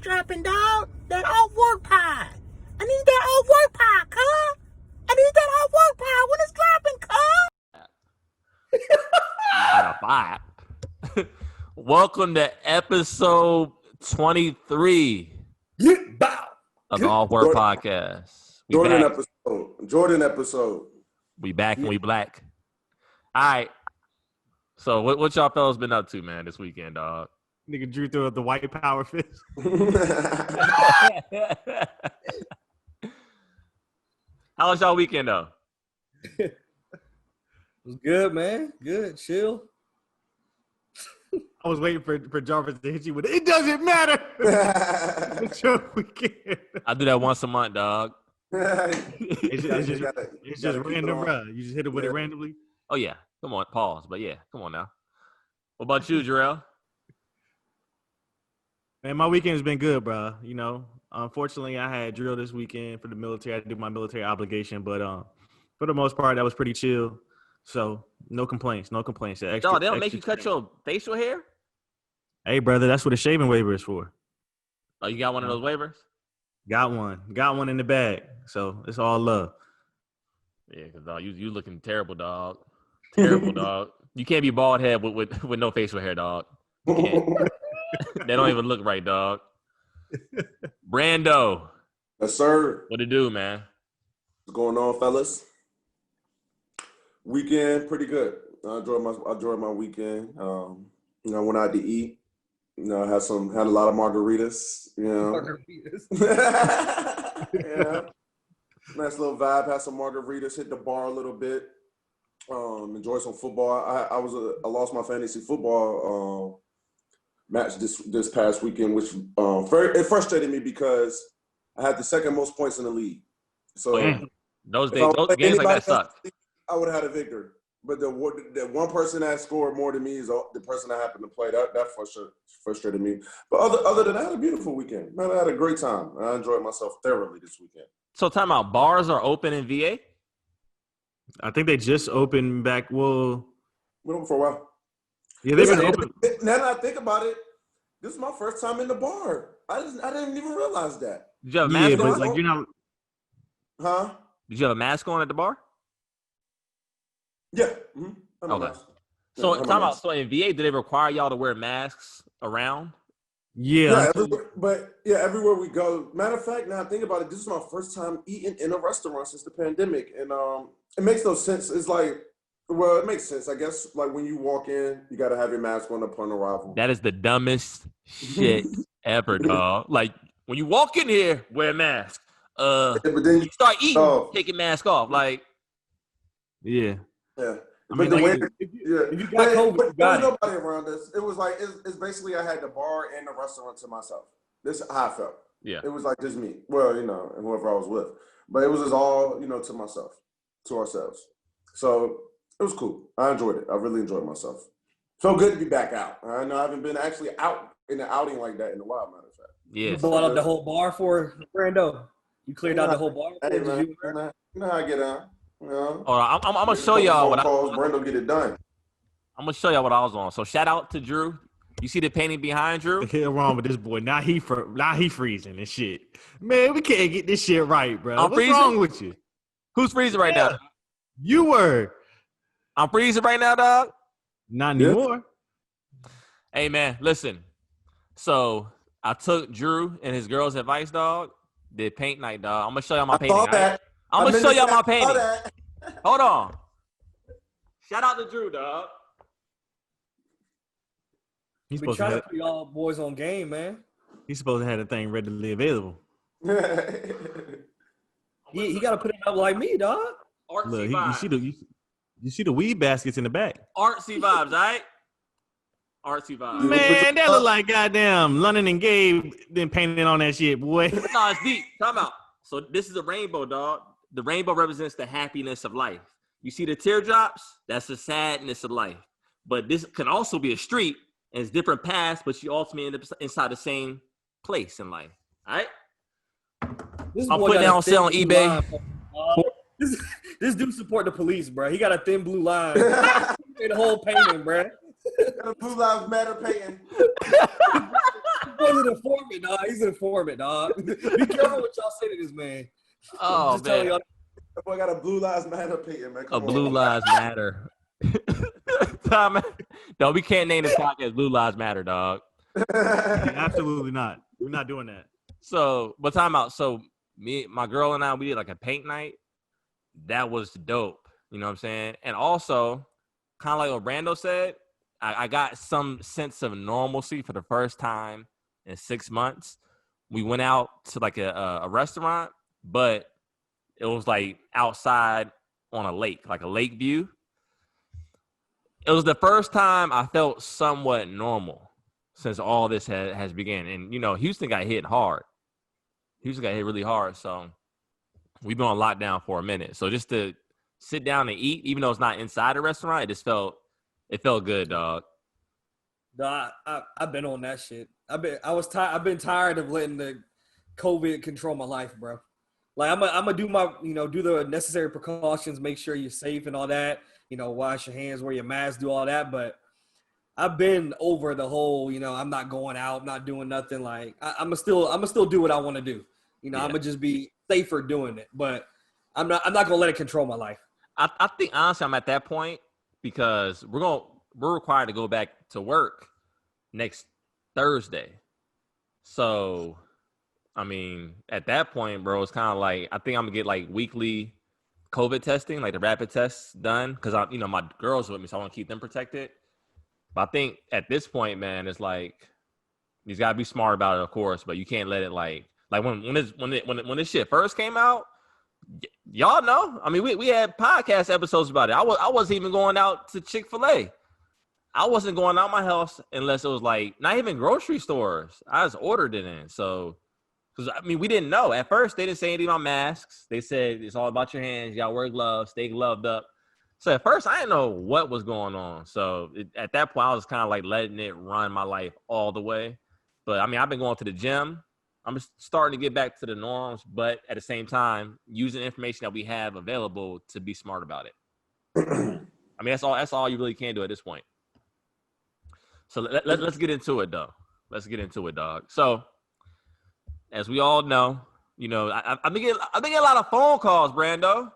dropping, dog? That off work pie. I need that off work pie, cuz. I need that off work pie when it's dropping, cuz. Not a vibe. Welcome to episode 23 of the Off Work Podcast. Jordan episode. We back and we black. All right. So what y'all fellas been up to, man, this weekend, dog? Nigga Drew threw up the white power fist. How was y'all weekend, though? It was good, man. Good, chill. I was waiting for Jarvis to hit you with it doesn't matter. It's your weekend. I do that once a month, dog. It's just random, bro. You just hit it with it randomly. Oh, yeah. Come on. Pause. But, yeah. Come on now. What about you, Jorel? Man, my weekend's been good, bro. You know, unfortunately, I had drill this weekend for the military. I had to do my military obligation, but for the most part, that was pretty chill. So, no complaints. No complaints. Dog, they don't make you cut your facial hair? Hey, brother, that's what a shaving waiver is for. Oh, you got one of those waivers? Got one in the bag. So, it's all love. Yeah, because, dog, you looking terrible, dog. Terrible, dog. You can't be bald head with no facial hair, dog. You can't. They don't even look right, dog. Brando. Yes, sir. What it do, man? What's going on, fellas? Weekend, pretty good. I enjoyed my weekend. I went out to eat. Had a lot of margaritas. Yeah. Nice little vibe. Had some margaritas. Hit the bar a little bit. Enjoyed some football. I lost my fantasy football match this past weekend, which it frustrated me because I had the second most points in the league. So those games like that suck. I would have had a victory, but the one person that scored more than me is the person I happened to play. That frustrated me. But other than that, I had a beautiful weekend. Man, I had a great time. I enjoyed myself thoroughly this weekend. So, time out. Bars are open in VA? I think they just opened back. Well, Been open for a while. Yeah, they've been open. Now that I think about it, this is my first time in the bar. I didn't even realize that. Did you have a mask on? But like you're not. Huh? Did you have a mask on at the bar? Yeah. Mm-hmm. Okay. So time out. So in VA, do they require y'all to wear masks around? Yeah. Everywhere we go. Matter of fact, now I think about it, this is my first time eating in a restaurant since the pandemic, and it makes no sense. It's like, well, it makes sense, I guess. Like when you walk in, you got to have your mask on upon arrival. That is the dumbest shit ever, dog. Like when you walk in here, wear a mask. But then you start eating, take your mask off. Like, yeah. Yeah. If you got COVID, you got nobody around us. It was like it's basically I had the bar and the restaurant to myself. This is how I felt. Yeah. It was like just me. Well, and whoever I was with. But it was just all, to myself, to ourselves. So it was cool. I enjoyed it. I really enjoyed myself. So good to be back out. I know I haven't been actually out in an outing like that in a while, matter of fact. Yeah. You bought up the whole bar for Brando. You cleared out the whole bar. Hey, man, you know how I get on. I'm gonna show y'all what Brando get it done. I'm gonna show y'all what I was on. So shout out to Drew. You see the painting behind Drew? The hell wrong with this boy? Now he freezing and shit. Man, we can't get this shit right, bro. What's wrong with you? Who's freezing right now? You were. I'm freezing right now, dog. Not anymore. Hey man, listen. So I took Drew and his girl's advice, dog. Did paint night, dog. I'm gonna show y'all my painting. I'm gonna show y'all my painting. Hold on. Shout out to Drew, dog. He's We supposed trying to to put y'all boys on game, man. He's supposed to have the thing readily available. He got to put it up like me, dog. Artsy Look, vibes. you see the weed baskets in the back. Artsy vibes, all right? Artsy vibes. Man, that look like goddamn London and Gabe then painted on that shit, boy. No, it's deep. Time out. So this is a rainbow, dog. The rainbow represents the happiness of life. You see the teardrops? That's the sadness of life. But this can also be a street, and it's different paths, but you ultimately end up inside the same place in life. All right? I'm putting that on sale on eBay. This dude support the police, bro. He got a thin blue line. The whole painting, bro. Got a Blue Lives Matter painting. boy's an informant, dog. He's an informant, dog. Be careful what y'all say to this man. Oh, Just telling man. y'all. That boy got a Blue Lives Matter opinion, man. Come on. Blue Lives Matter. No, we can't name this podcast Blue Lives Matter, dog. Absolutely not. We're not doing that. So, but time out. So, my girl and I, we did like a paint night. That was dope. You know what I'm saying? And also, kind of like what Brando said, I got some sense of normalcy for the first time in 6 months. We went out to like a restaurant, but it was like outside on a lake, like a lake view. It was the first time I felt somewhat normal since all this has began. And, you know, Houston got hit hard. Houston got hit really hard. So we've been on lockdown for a minute. So just to sit down and eat, even though it's not inside a restaurant, it felt good, dog. No, I've been on that shit. I've been tired of letting the COVID control my life, bro. Like I'm gonna do do the necessary precautions, make sure you're safe and all that. You know, wash your hands, wear your mask, do all that. But I've been over the whole, I'm not going out, I'm not doing nothing. Like I'm gonna still do what I want to do. I'm gonna just be safer doing it. But I'm not gonna let it control my life. I think honestly I'm at that point because we're required to go back to work next Thursday. So, I mean, at that point, bro, it's kind of like I think I'm gonna get like weekly COVID testing, like the rapid tests done, because my girls with me, so I want to keep them protected. But I think at this point, man, it's like you gotta be smart about it, of course, but you can't let it like when this shit first came out. Y'all know. I mean, we had podcast episodes about it. I wasn't even going out to Chick-fil-A. I wasn't going out my house unless it was like not even grocery stores. I just ordered it in. So, because I mean, we didn't know at first. They didn't say anything about masks. They said it's all about your hands. You gotta wear gloves, stay gloved up. So at first, I didn't know what was going on. So at that point, I was kind of like letting it run my life all the way. But I mean, I've been going to the gym. I'm just starting to get back to the norms, but at the same time, using information that we have available to be smart about it. I mean, that's all you really can do at this point. So let's get into it, though. Let's get into it, dog. So, as we all know, I've been getting a lot of phone calls, Brando.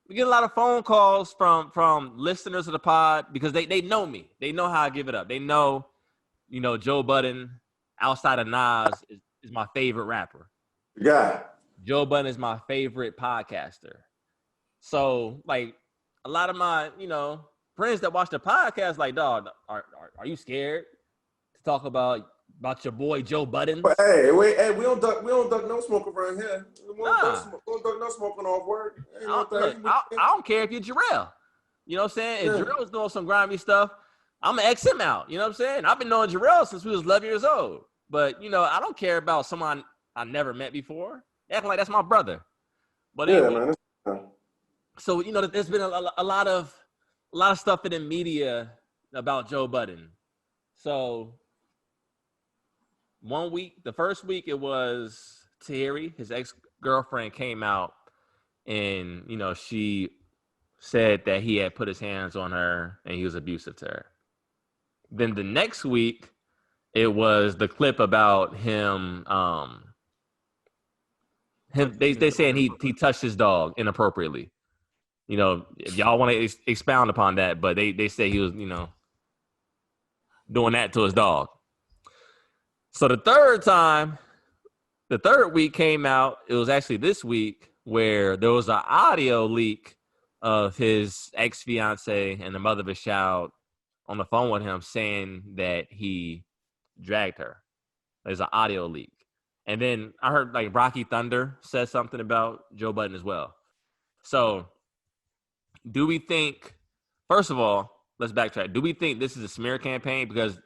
We get a lot of phone calls from listeners of the pod because they know me. They know how I give it up. They know, Joe Budden, outside of Nas, is my favorite rapper. Yeah. Joe Budden is my favorite podcaster. So, like, a lot of my, friends that watch the podcast, like, dog, are you scared to talk about your boy Joe Budden? Hey, we don't duck no smoke around here. We don't duck no smoking off work. I don't care if you're Jorel. You know what I'm saying? If Jorel's doing some grimy stuff, I'm gonna X him out. You know what I'm saying? I've been knowing Jorel since we was 11 years old. But I don't care about someone I never met before. Acting like that's my brother. But anyway, man. So there's been a lot of stuff in the media about Joe Budden. So the first week it was Terry, his ex-girlfriend, came out and she said that he had put his hands on her and he was abusive to her. Then the next week it was the clip about him. They saying he touched his dog inappropriately. If y'all want to expound upon that, but they say he was doing that to his dog. So the third week came out. It was actually this week where there was an audio leak of his ex-fiance and the mother of his child on the phone with him saying that he dragged her. There's an audio leak. And then I heard like Rocky Thunder said something about Joe Budden as well. So do we think, first of all, let's backtrack. Do we think this is a smear campaign? Because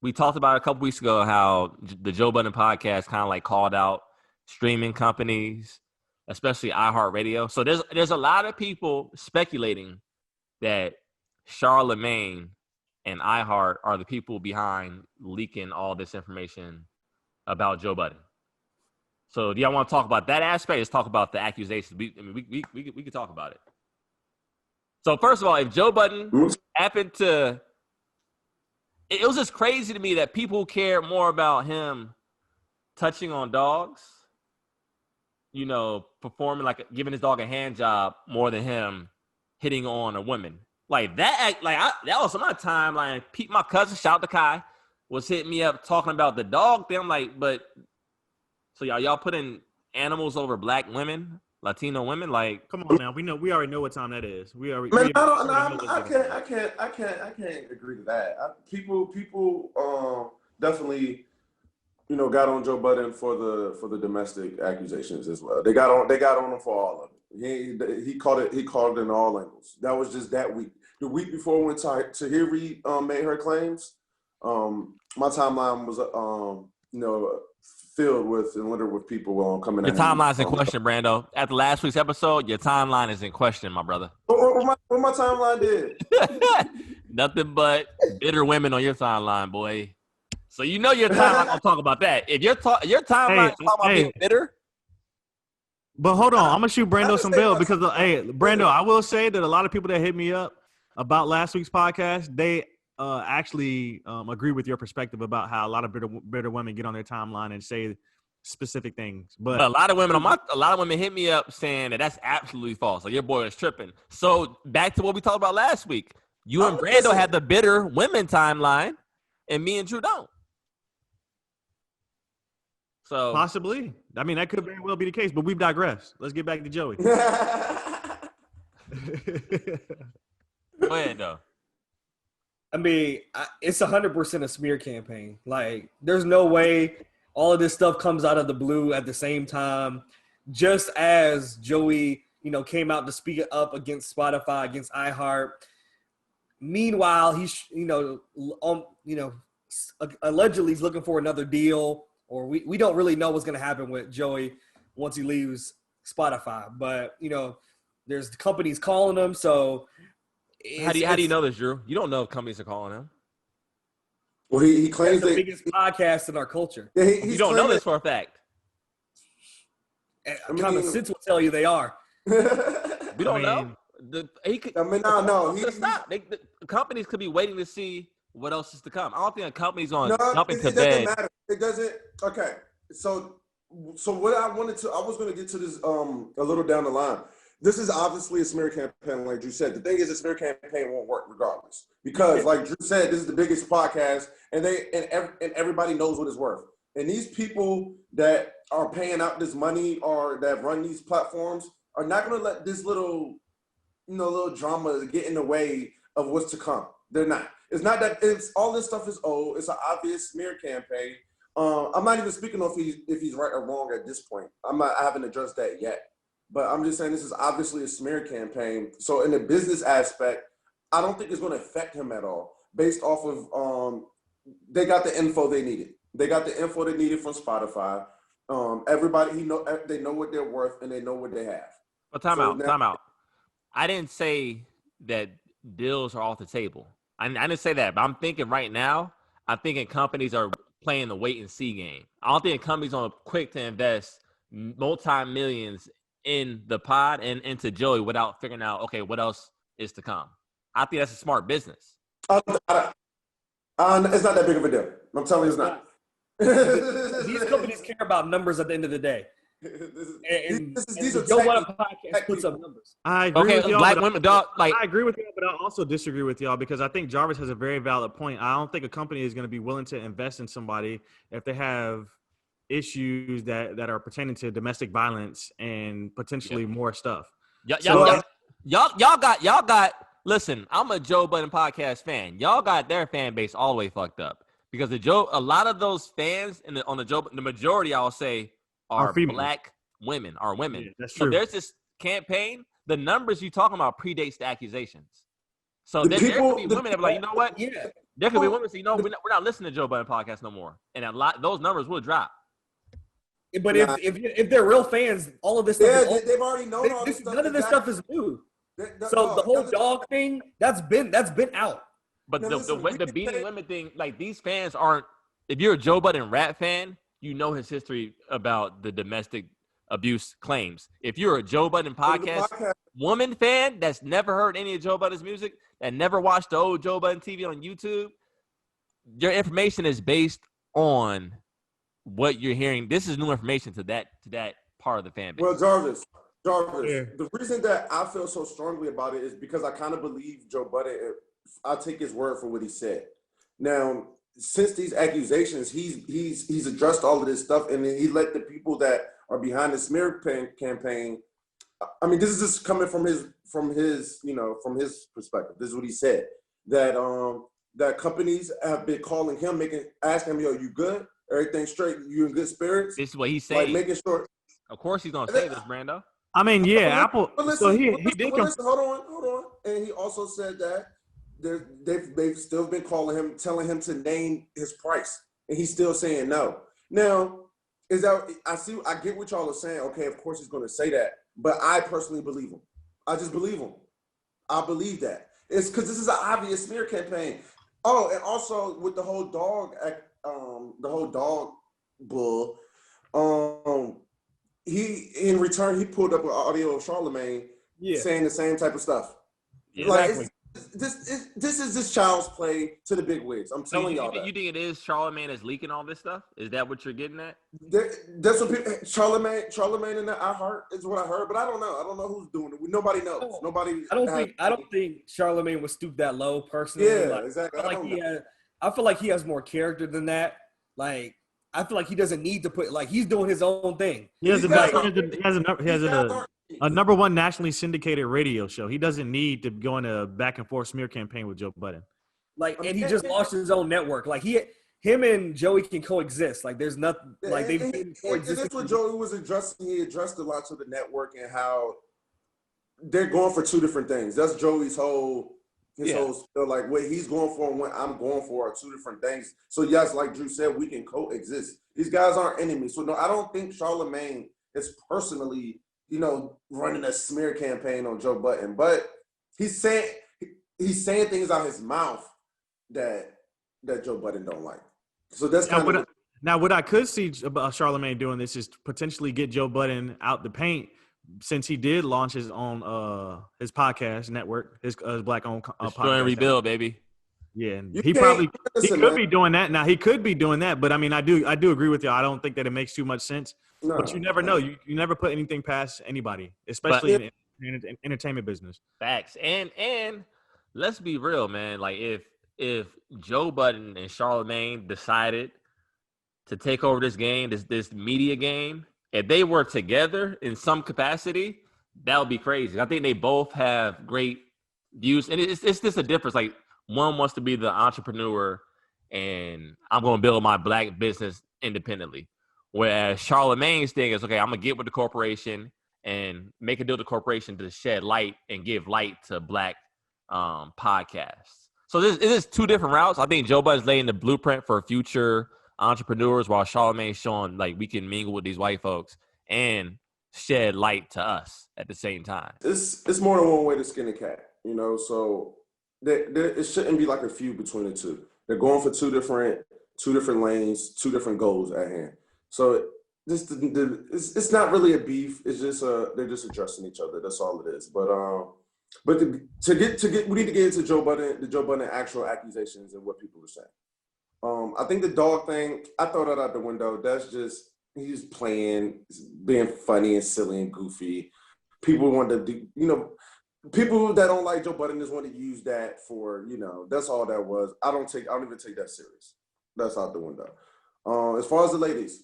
we talked about a couple weeks ago how the Joe Budden podcast kind of like called out streaming companies, especially iHeartRadio. So there's a lot of people speculating that Charlemagne and iHeart are the people behind leaking all this information about Joe Budden. So do y'all want to talk about that aspect? Let's talk about the accusations. We could talk about it. So first of all, if Joe Budden it was just crazy to me that people care more about him touching on dogs, you know, performing like giving his dog a hand job more than him hitting on a woman. Like that was on my timeline. Pete, my cousin, shout out to Kai, was hitting me up talking about the dog thing. I'm like, but so y'all putting animals over black women, Latino women? Like, Come on now, we already know what time that is. We already. Man, we already know what's I going on. can't agree to that. People definitely, you know, got on Joe Budden for the domestic accusations as well. They got on him for all of it. He called it in all angles. That was just that week. The week before when Tahir Reid made her claims, my timeline was you know, filled with and littered with people coming your at him. timeline's in question, Brando. After last week's episode, your timeline is in question, my brother. What my timeline did? Nothing but bitter women on your timeline, boy. So you know your timeline gonna talk about that. If your timeline talking about being bitter. But hold on, I'm gonna shoot Brando some bail because Brando, I will say that a lot of people that hit me up about last week's podcast, they actually agree with your perspective about how a lot of bitter women get on their timeline and say specific things. But a lot of women hit me up saying that that's absolutely false. Like your boy is tripping. So back to what we talked about last week. You and Brando had the bitter women timeline, and me and Drew don't. So possibly. I mean, that could very well be the case, but we've digressed. Let's get back to Joey. Go ahead, though. I mean, it's 100% a smear campaign. Like, there's no way all of this stuff comes out of the blue at the same time. Just as Joey, you know, came out to speak up against Spotify, against iHeart. Meanwhile, he's, allegedly he's looking for another deal, or we don't really know what's going to happen with Joey once he leaves Spotify. But, you know, there's companies calling him, so how do you know this, Drew? You don't know if companies are calling him. Well, he claims the biggest podcast in our culture. Yeah, you don't know this for a fact. Common sense will tell you they are. We don't know. Stop. The companies could be waiting to see what else is to come. I don't think a company's on jumping to bed. Doesn't matter. It doesn't. Okay. So what I was going to get to this a little down the line. This is obviously a smear campaign, like Drew said. The thing is, a smear campaign won't work regardless, because, like Drew said, this is the biggest podcast, and everybody knows what it's worth. And these people that are paying out this money or that run these platforms are not going to let this little drama get in the way of what's to come. They're not. It's not that. It's all this stuff is old. It's an obvious smear campaign. I'm not even speaking of if he's right or wrong at this point. I haven't addressed that yet. But I'm just saying this is obviously a smear campaign. So in the business aspect, I don't think it's going to affect him at all. Based off of they got the info they needed. They got the info they needed from Spotify. Everybody they know what they're worth and they know what they have. Well, time out. I didn't say that deals are off the table. I didn't say that, but I'm thinking right now. I'm thinking companies are playing the wait and see game. I don't think companies are quick to invest multi-millions in the pod and into Joey without figuring out, okay, what else is to come. I think that's a smart business. It's not that big of a deal. I'm telling you, it's not. These companies care about numbers at the end of the day. These are Joe Budden podcast puts up numbers. I agree with y'all. Black women, dog. Like, I agree with y'all, but I also disagree with y'all because I think Jarvis has a very valid point. I don't think a company is going to be willing to invest in somebody if they have issues that are pertaining to domestic violence and potentially more stuff. Y'all got. Listen, I'm a Joe Budden podcast fan. Y'all got their fan base all the way fucked up because a lot of those fans the majority, I'll say, are black women, are women. Yeah, that's true. So there's this campaign. The numbers you talking about predates the accusations. So there could be women that are like, you know what? Yeah. There could be women that say, we're not listening to Joe Budden podcast no more, and those numbers will drop. But if they're real fans, all of this stuff they've already known all this stuff. None of this stuff is new. So the whole dog thing, that's been out. But the beating women thing, like these fans aren't. If you're a Joe Budden rap fan, you know his history about the domestic abuse claims. If you're a Joe Budden podcast woman fan that's never heard any of Joe Budden's music, that never watched the old Joe Budden TV on YouTube, your information is based on what you're hearing. This is new information to that part of the fan base. Well, Jarvis, Yeah. the reason that I feel so strongly about it is because I kind of believe Joe Budden. I'll take his word for what he said. Now, since these accusations, he's addressed all of this stuff, and he let the people that are behind the smear campaign. I mean, this is just coming from his perspective. This is what he said, that companies have been calling him, asking him, yo, you good? Everything straight? You in good spirits? This is what he's saying. Like making sure. Of course, he's gonna say this, Brando. I mean, yeah, But Apple. listen, So he did come. listen, hold on. And he also said that they've still been calling him, telling him to name his price, and he's still saying no. Now, I get what y'all are saying. Okay, of course he's going to say that, but I personally believe him. I just believe him. I believe that. It's because this is an obvious smear campaign. Oh, and also with the whole dog bull, he in return he pulled up an audio of Charlemagne saying the same type of stuff. Yeah, Like exactly. this is just child's play to the big wigs. I'm telling y'all that. You think it is Charlemagne is leaking all this stuff? Is that what you're getting at? That's what people, Charlemagne and I heard is what I heard, but I don't know. I don't know who's doing it. Nobody knows. Nobody. I don't think Charlemagne would stoop that low personally. Yeah, like, exactly. I feel like he has more character than that. Like, I feel like he doesn't need to put, like, he's doing his own thing. He has a number one nationally syndicated radio show. He doesn't need to go in a back and forth smear campaign with Joe Budden. Like, and he just launched his own network. Like, him and Joey can coexist. Like, there's nothing. Like, they've been coexisting. That's what Joey was addressing. He addressed a lot to the network and how they're going for two different things. That's Joey's whole like what he's going for and what I'm going for are two different things. So yes, like Drew said, we can coexist. These guys aren't enemies. So no, I don't think Charlemagne is personally, running a smear campaign on Joe Budden, but he's saying things out his mouth that Joe Budden don't like. So that's what I could see about Charlemagne doing this is potentially get Joe Budden out the paint, since he did launch his own his podcast network, his black-owned Destroy and rebuild, baby. Yeah, and he could be doing that. Now he could be doing that, but I mean, I do agree with you. I don't think that it makes too much sense. No, but you never know. You never put anything past anybody, especially in entertainment business. Facts. And let's be real, man. Like if Joe Budden and Charlemagne decided to take over this game, this media game, if they were together in some capacity, that would be crazy. I think they both have great views, and it's just a difference. Like, one wants to be the entrepreneur, and I'm going to build my black business independently. Whereas Charlemagne's thing is, okay, I'm going to get with the corporation and make a deal with the corporation to shed light and give light to black podcasts. So it is two different routes. I think Joe Budden's laying the blueprint for future entrepreneurs, while Charlemagne's showing like we can mingle with these white folks and shed light to us at the same time. It's more than one way to skin a cat, so it shouldn't be like a feud between the two. They're going for two different lanes, two different goals at hand. So it's not really a beef. It's just they're just addressing each other. That's all it is. But to get we need to get into the Joe Budden actual accusations and what people are saying. I think the dog thing, I throw that out the window. That's just, he's playing, being funny and silly and goofy. People want to do, people that don't like Joe Budden just want to use that for, that's all that was. I don't even take that serious. That's out the window. As far as the ladies.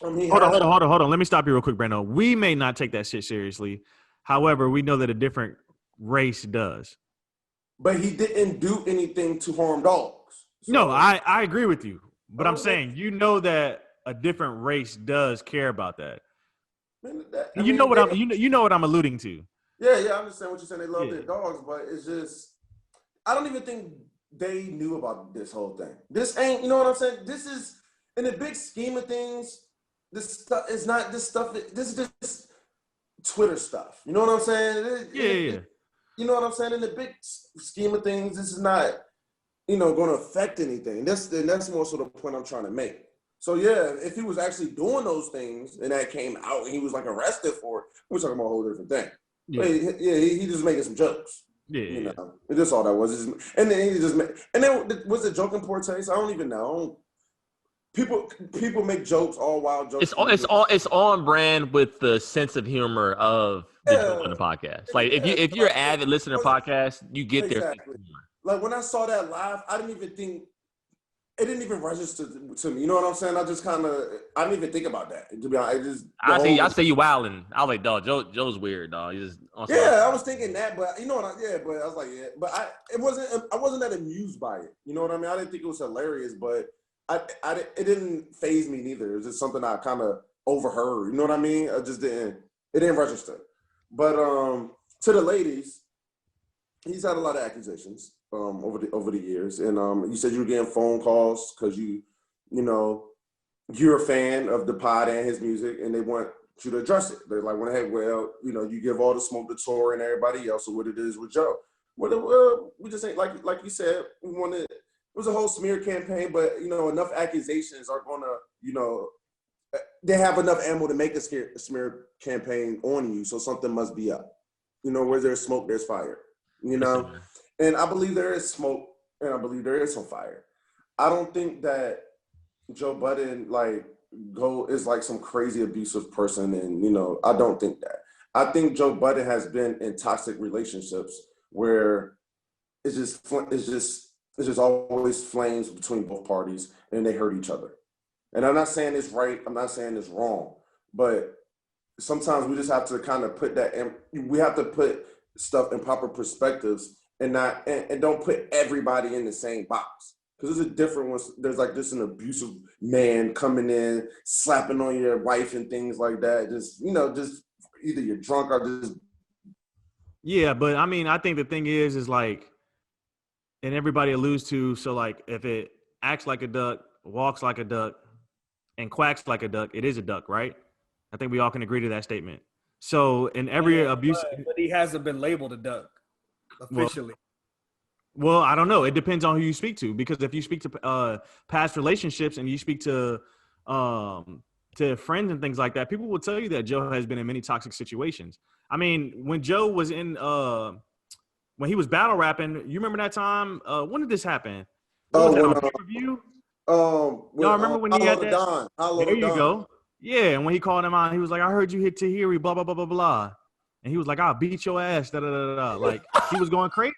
Hold on. Let me stop you real quick, Brando. We may not take that shit seriously. However, we know that a different race does. But he didn't do anything to harm dogs. So, no, I agree with you. But I'm saying, that a different race does care about that. You know what I'm alluding to. Yeah, I understand what you're saying. They love their dogs, but it's just, I don't even think they knew about this whole thing. This ain't, you know what I'm saying? This is, in the big scheme of things, this stuff is not this stuff. This is just Twitter stuff. You know what I'm saying? Yeah. You know what I'm saying? In the big scheme of things, this is not, going to affect anything. That's more sort of the point I'm trying to make. So yeah, if he was actually doing those things and that came out and he was like arrested for it, we're talking about a whole different thing. Yeah, he just making some jokes. Yeah, That's all that was. And then he just made, and then was it joke in poor taste? I don't even know. people make jokes, all wild jokes. It's on brand with the sense of humor of the Joe Budden podcast. Like if you're an avid listener to podcasts, you get their sense of humor. Like when I saw that live, I didn't even think it didn't even register to me. You know what I'm saying? I didn't even think about that. To be honest, I say you wilding. I was like, dog, Joe's weird, dog. I was thinking that, but you know what? But I was like, but I wasn't that amused by it. You know what I mean? I didn't think it was hilarious, but it didn't faze me neither. It was just something I kind of overheard. You know what I mean? It didn't register. But to the ladies, he's had a lot of accusations over the years, and you said you were getting phone calls because you're a fan of the pod and his music, and they want you to address it. They're like, well, hey, you give all the smoke to Tori and everybody else, or what it is with Joe. Well, we just ain't like you said. It was a whole smear campaign, but enough accusations are gonna, they have enough ammo to make a smear campaign on you. So something must be up. Where there's smoke, there's fire. And I believe there is smoke, and I believe there is some fire. I don't think that Joe Budden is like some crazy abusive person, and I don't think that. I think Joe Budden has been in toxic relationships where it's just always flames between both parties, and they hurt each other. And I'm not saying it's right. I'm not saying it's wrong, but sometimes we just have to kind of we have to put stuff in proper perspectives and don't put everybody in the same box. Because there's a different one. There's like just an abusive man coming in, slapping on your wife and things like that. Just either you're drunk or just. Yeah, but I mean, I think the thing is like, and everybody alludes to, so like if it acts like a duck, walks like a duck, and quacks like a duck, it is a duck, right? I think we all can agree to that statement. So in every abuse, but he hasn't been labeled a duck officially. Well, I don't know. It depends on who you speak to, because if you speak to past relationships and you speak to friends and things like that, people will tell you that Joe has been in many toxic situations. I mean, when Joe was when he was battle rapping, you remember that time? When did this happen? What was that, on pay-per-view? Y'all remember when he had that? There you go. Yeah, and when he called him out, he was like, I heard you hit Tahiri, blah, blah, blah, blah, blah. And he was like, I'll beat your ass, da, da, da, da. Like, he was going crazy.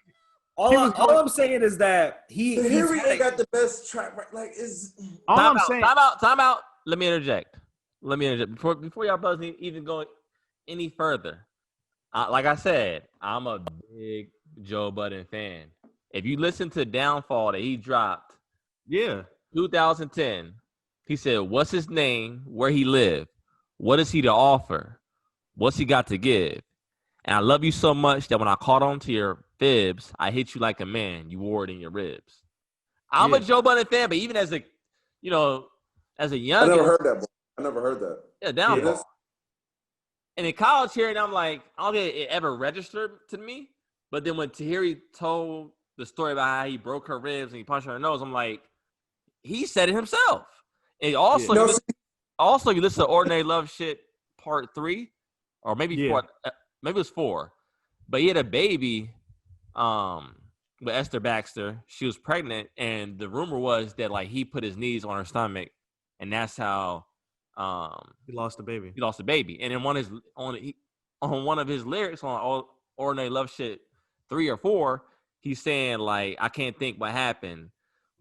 All I'm saying is that Tahiri ain't got the best track. Like, Time out. Let me interject. Before y'all brothers even go any further. Like I said, I'm a big Joe Budden fan. If you listen to Downfall that he dropped, 2010, he said, what's his name, where he lived, what is he to offer, what's he got to give? And I love you so much that when I caught on to your fibs, I hit you like a man, you wore it in your ribs. I'm a Joe Budden fan, but even as a young, I never heard that. I never heard that. Yeah, Downfall. Yeah, and in college here, and I'm like, I don't think it ever registered to me. But then when Tahiri told the story about how he broke her ribs and he punched her in the nose, I'm like, he said it himself. And also, you listen to Ordinary Love Shit Part 3, or maybe 4, maybe it was 4. But he had a baby with Esther Baxter. She was pregnant, and the rumor was that like he put his knees on her stomach, and that's how he lost the baby. And then on one of his lyrics on Ordinary Love Shit 3 or 4, he's saying like, I can't think what happened.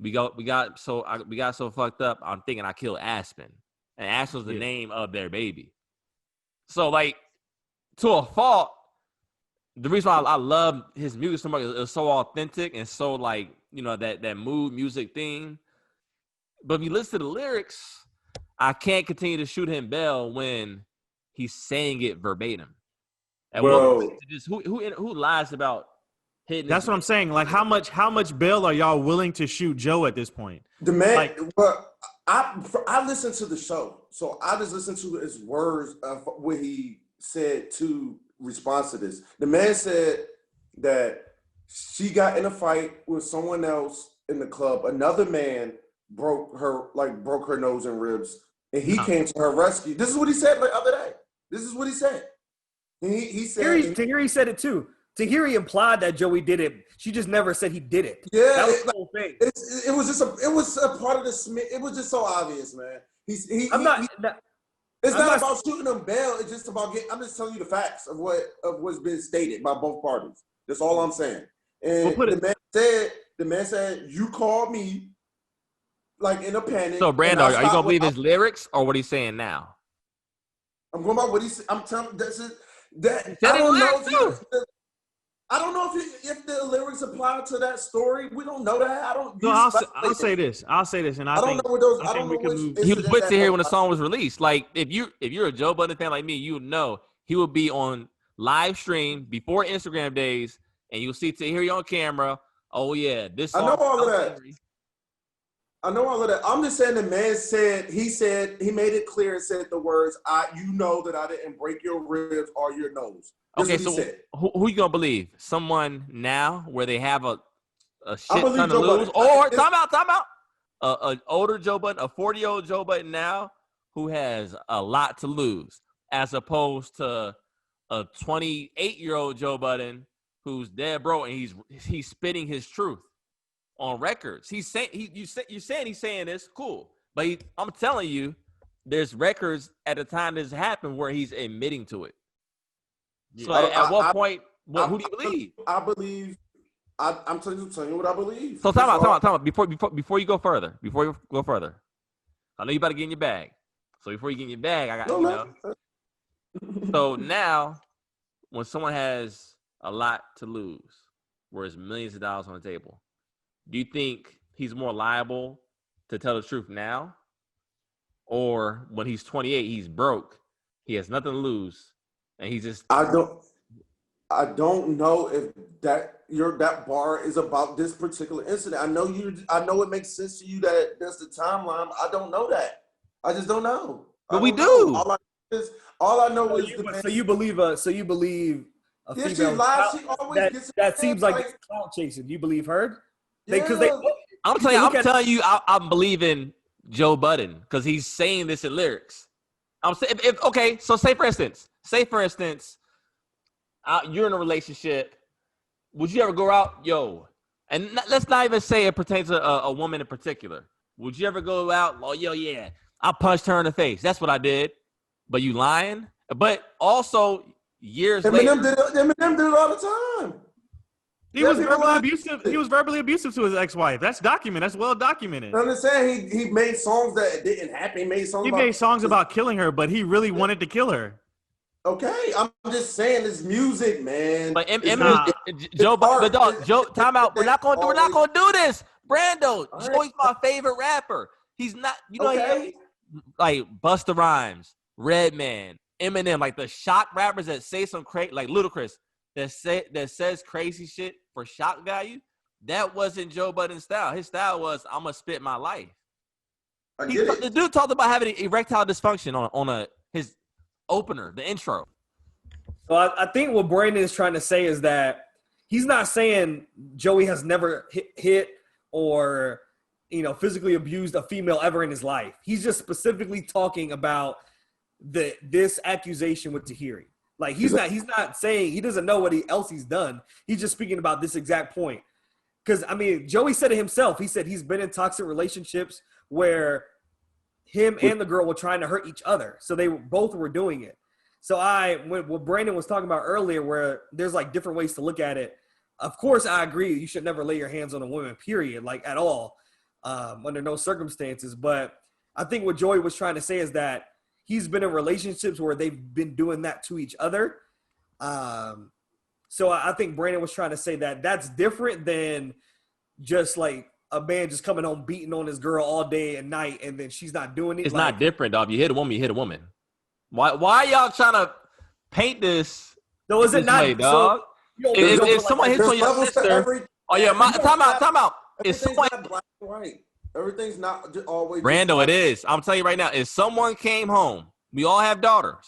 We got so fucked up. I'm thinking I killed Aspen, and Aspen was the name of their baby. So like, to a fault, the reason why I love his music so much is it's so authentic and so like, that mood music thing. But if you listen to the lyrics, I can't continue to shoot him bell when he's saying it verbatim. And who lies about hitting? That's what I'm saying. Like, how much bail are y'all willing to shoot Joe at this point? The man, but I listened to the show, so I just listened to his words of what he said to response to this. The man said that she got in a fight with someone else in the club. Another man broke her nose and ribs, and he came to her rescue. This is what he said the other day. This is what he said. He said. Tahiri said it too. Tahiri implied that Joey did it. She just never said he did it. Yeah, That was the whole thing. it was a part of the. It was just so obvious, man. It's I'm not not- about shooting them bail. It's just about getting. I'm just telling you the facts of what's been stated by both parties. That's all I'm saying. And the man said, you called me like in a panic. So, Brando, are you gonna believe his lyrics or what he's saying now? I'm going by what he's. I'm telling. That's it. That He I said don't it know. lyrics too. I don't know if the lyrics apply to that story. We don't know that. I don't. No, I'll say this. And I don't think, know what those. I I don't think know we can which. move. He was with Tahiri when the song was released. Like if you're a Joe Budden fan like me, you would know he would be on live stream before Instagram days, and you'll see Tahiri on camera. Oh yeah, this song. I know all of that. I know all of that. I'm just saying the man said he made it clear and said the words, you know that I didn't break your ribs or your nose. Okay, so who you gonna believe? Someone now where they have a shit ton to lose, or time out. An older Joe Budden, a 40-year-old Joe Budden now who has a lot to lose, as opposed to a 28-year-old Joe Budden who's dead broke and he's spitting his truth on records. He's saying you're saying he's saying this, cool, but I'm telling you, there's records at the time this happened where he's admitting to it. So at what point, who do you believe? I believe. I'm telling you what I believe. So time out. Before you go further, I know you about to get in your bag. So before you get in your bag, I got So now, when someone has a lot to lose, where it's millions of dollars on the table, do you think he's more liable to tell the truth now, or when he's 28, he's broke, he has nothing to lose? And he's just I don't know if that bar is about this particular incident. I know it makes sense to you that that's the timeline. I don't know that. I just don't know. But we do. All I know is so you believe a yeah, she female lies. She always gets that seems like it's clout chasing. Do you believe her? I'm telling you, I'm believing Joe Budden because he's saying this in lyrics. I'm saying, so say for instance, you're in a relationship. Would you ever go out, and let's not even say it pertains to a woman in particular. Would you ever go out, yeah, I punched her in the face. That's what I did. But you lying? But also years later. Eminem did it all the time. He was verbally abusive. He was verbally abusive to his ex-wife. That's documented. That's well documented. I'm just saying he made songs that didn't happen. He made songs about killing her, but he really wanted to kill her. Okay, I'm just saying it's music, man. But Joe, time out. We're not gonna do this. Brando, Joey's my favorite rapper. He's not, like Busta Rhymes, Redman, Eminem, like the shock rappers that say some crazy, like Ludacris, that says crazy shit for shock value. That wasn't Joe Budden's style. His style was, I'm gonna spit my life. The dude talked about having erectile dysfunction on his opener, the intro. So I think what Brandon is trying to say is that he's not saying Joey has never hit or physically abused a female ever in his life. He's just specifically talking about this accusation with Tahiri. Like he's not saying he doesn't know what else he's done. He's just speaking about this exact point. Because Joey said it himself. He said he's been in toxic relationships where him and the girl were trying to hurt each other. So they both were doing it. So what Brandon was talking about earlier, where there's like different ways to look at it. Of course, I agree. You should never lay your hands on a woman, period, like at all, under no circumstances. But I think what Joey was trying to say is that he's been in relationships where they've been doing that to each other. So I think Brandon was trying to say that that's different than just like a man just coming home beating on his girl all day and night, and then she's not doing it. It's not different, dog. You hit a woman, you hit a woman. Why y'all trying to paint this? No, is it not, way, dog? If someone hits on your sister, time out. If someone, not black and white. Everything's not always. Brando, it is. I'm telling you right now. If someone came home, we all have daughters.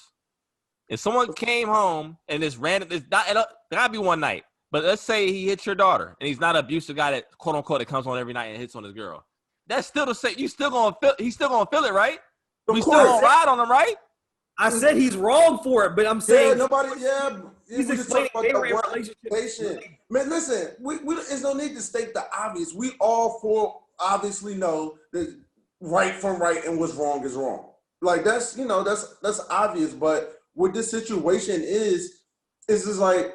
If someone came home and it's random, there gotta be one night. But let's say he hits your daughter, and he's not an abusive guy that quote unquote that comes on every night and hits on his girl. That's still the same. He's still gonna feel it, right? We still gonna ride on him, right? I said he's wrong for it, but I'm saying He's we just talking explaining about their that one relationship. situation. Man, listen, there's no need to state the obvious. We all four obviously know that right from right and what's wrong is wrong. Like that's obvious. But what this situation is just like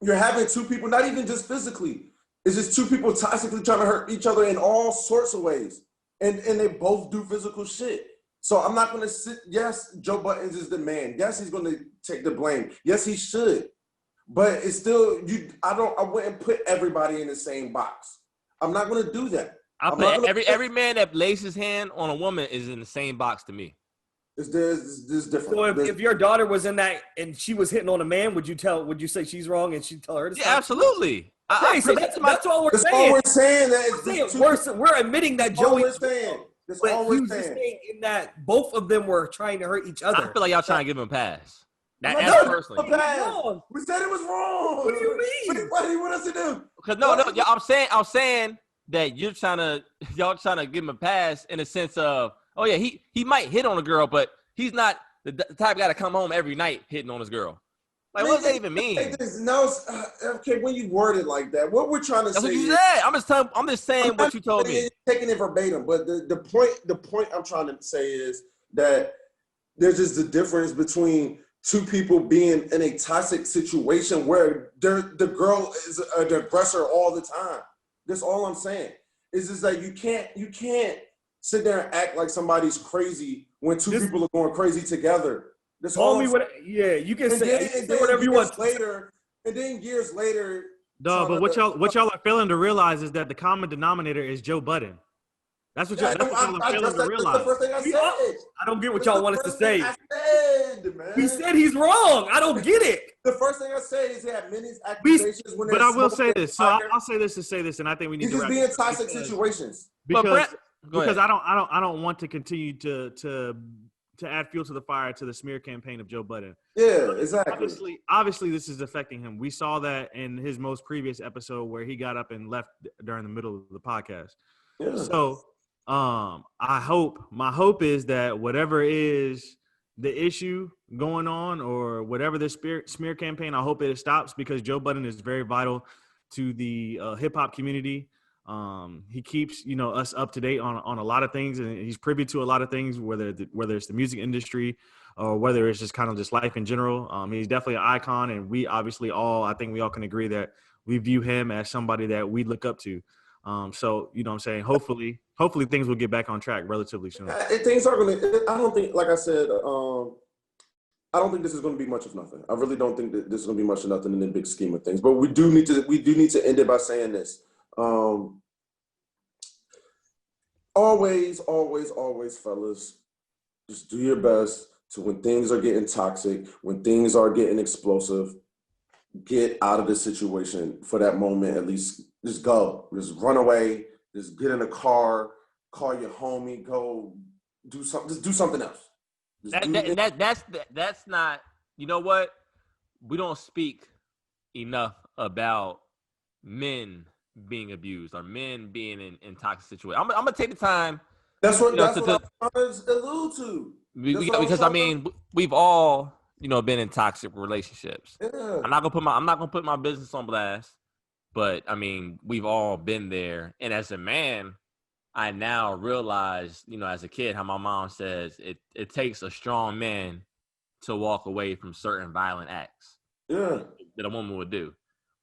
you're having two people, not even just physically. It's just two people toxically trying to hurt each other in all sorts of ways. And they both do physical shit. So I'm not going to sit. Yes, Joe Budden is the man. Yes, he's going to take the blame. Yes, he should. But it's still I wouldn't put everybody in the same box. I'm not going to do that. I put every man that lays his hand on a woman is in the same box to me. It's different. So if your daughter was in that and she was hitting on a man, would you say she's wrong and she'd tell her to stop? Yeah, absolutely. So that's all we're That's saying. all we're saying. That We're admitting that all Joey. we're saying. That's But all he we're was just saying. saying in that both of them were trying to hurt each other. I feel like y'all trying to give him a pass. No, Personally. Wrong. We said it was wrong. What do you mean? What do you want us to do? Because no, I'm saying that y'all trying to give him a pass in the sense of, oh yeah, he might hit on a girl, but he's not the type of guy to come home every night hitting on his girl. Like, what does that even mean? Okay, when you word it like that, what we're trying to That's say. what you said. I'm just saying what you told me. Taking it verbatim, but the point I'm trying to say is that there's just the difference between two people being in a toxic situation where the girl is the aggressor all the time. That's all I'm saying. It's just that you can't sit there and act like somebody's crazy when two people are going crazy together. That's all. You can say whatever you want. And then years later. No, but what y'all are failing to realize is that the common denominator is Joe Budden. That's what y'all are failing to realize. That's the first thing I said. I don't get what y'all want us to say. I said, man. He said he's wrong. I don't get it. The first thing I said is he had many accusations when. But I will say this. So I'll say this to say this, and I think we need to. He's just being toxic situations. Because I don't want to continue to add fuel to the fire to the smear campaign of Joe Budden. Yeah, exactly. Obviously, this is affecting him. We saw that in his most previous episode where he got up and left during the middle of the podcast. Yeah. So, my hope is that whatever is the issue going on or whatever this smear campaign, I hope it stops because Joe Budden is very vital to the hip hop community. He keeps us up to date on a lot of things, and he's privy to a lot of things, whether it's the music industry or whether it's just kind of just life in general. He's definitely an icon, and we obviously I think we all can agree that we view him as somebody that we look up to. So what I'm saying, hopefully things will get back on track relatively soon. Things are going to. I don't think, like I said, I don't think this is going to be much of nothing. I really don't think that this is going to be much of nothing in the big scheme of things. But we do need to end it by saying this. Always, fellas, just do your best to, when things are getting toxic, when things are getting explosive, get out of the situation for that moment. At least just go, just run away, just get in a car, call your homie, go do something, just do something else. That's not, you know what? We don't speak enough about men being abused or men being in toxic situations. I'm gonna take the time. That's what I'm trying to allude to. Because we've all been in toxic relationships. Yeah. I'm not gonna put my business on blast, but we've all been there. And as a man, I now realize, as a kid, how my mom says it takes a strong man to walk away from certain violent acts. Yeah. That a woman would do.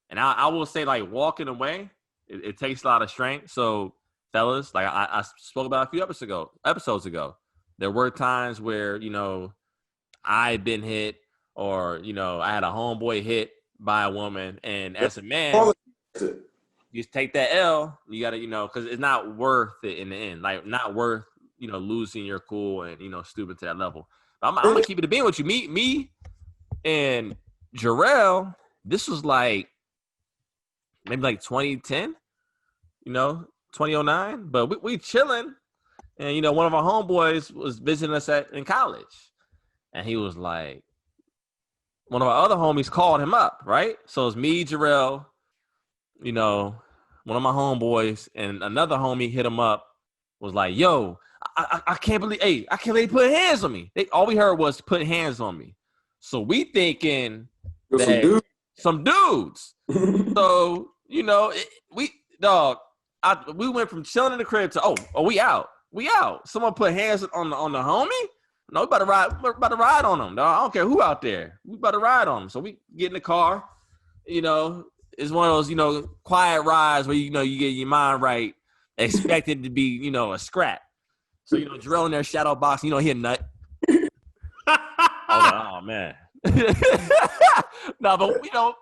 And I will say, like, walking away, it takes a lot of strength. So, fellas, like I spoke about a few episodes ago, there were times where, I'd been hit or, I had a homeboy hit by a woman. And as a man, you just take that L. You got to, because it's not worth it in the end. Like, not worth, losing your cool and, stooping to that level. But I'm going to keep it a being with you. Me and Jorel, this was like, maybe like 2010, 2009. But we chilling. And, one of our homeboys was visiting us in college. And he was like, one of our other homies called him up, right? So it's me, Jorel, one of my homeboys, and another homie hit him up, was like, yo, I can't believe he put hands on me. All we heard was put hands on me. So we thinking There's some dudes. Some dudes. So, you know, we went from chilling in the crib to we out. We out. Someone put hands on the homie. No, we about to ride on them. Dog. I don't care who out there. We about to ride on them. So we get in the car. You know, it's one of those, you know, quiet rides where, you know, you get your mind right, expected to be, you know, a scrap. So, you know, Jorel in there shadow box, you know, he a nut. Oh man. No, but you know,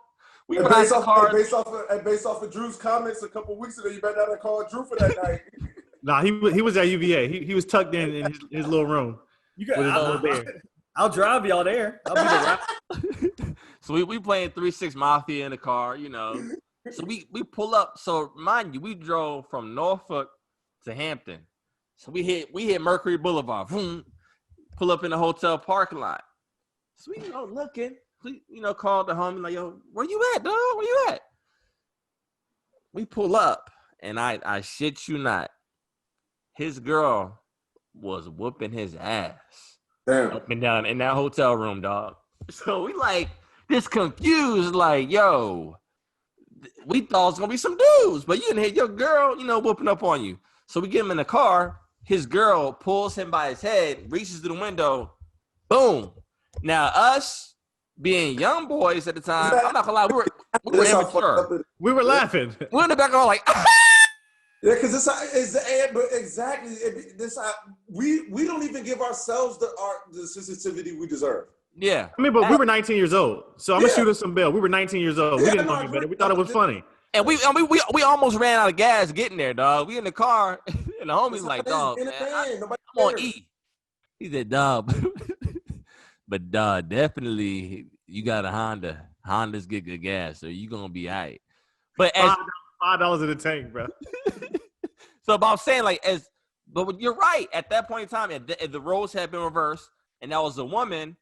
we ride the car. Based off of Drew's comments a couple weeks ago, you better not have called Drew for that night. Nah, he was at UVA. He was tucked in his little room. I'll drive y'all there. I'll be the ride. So we playing 3-6 Mafia in the car, you know. So we pull up. So mind you, we drove from Norfolk to Hampton. So we hit Mercury Boulevard. Boom, pull up in the hotel parking lot. So we, you know, looking. We, you know, called the homie like, yo, where you at, dog? Where you at? We pull up, and I shit you not, his girl was whooping his ass. Damn. Up and down in that hotel room, dog. So we like just confused, like, yo, we thought it was gonna be some dudes, but you didn't hit your girl, you know, whooping up on you. So we get him in the car. His girl pulls him by his head, reaches to the window, boom. Now us being young boys at the time, I'm not gonna lie, we were immature. We were laughing. We're in the back all like, Yeah, because we don't even give ourselves the sensitivity we deserve. yeah. I mean, but we were 19 years old, so I'm gonna shoot us some bail. We were 19 years old. We didn't know any better. We thought it was funny. And we almost ran out of gas getting there, dog. We in the car, and the homie's like, dog, man, I'm on E. He said, dog, but dog, definitely you got a Honda. Hondas get good gas, so you gonna be all right. But as $5 in the tank, bro. so, but I'm saying but you're right. At that point in time, if the roles had been reversed, and that was a woman,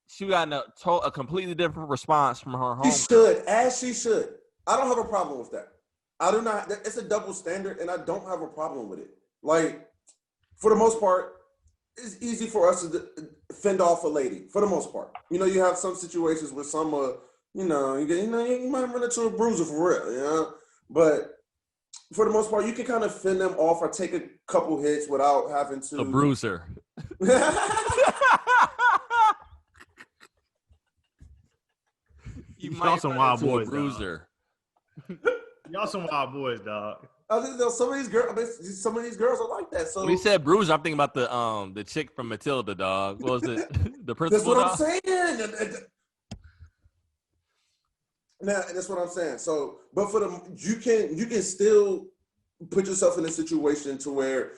she got a completely different response from her home. She should. I don't have a problem with that. I do not. It's a double standard, and I don't have a problem with it. Like, for the most part, it's easy for us to fend off a lady. For the most part, you know, you have some situations where some, you might run into a bruiser for real, you know. But for the most part, you can kind of fend them off or take a couple hits without having to. A bruiser. Y'all some wild boys, bruiser. Y'all some wild boys, dog. Some of these girls are like that. So when he said bruiser, I'm thinking about the chick from Matilda, dog. What was it? The principal. That's what I'm saying. Now, that's what I'm saying. So, but for you can still put yourself in a situation to where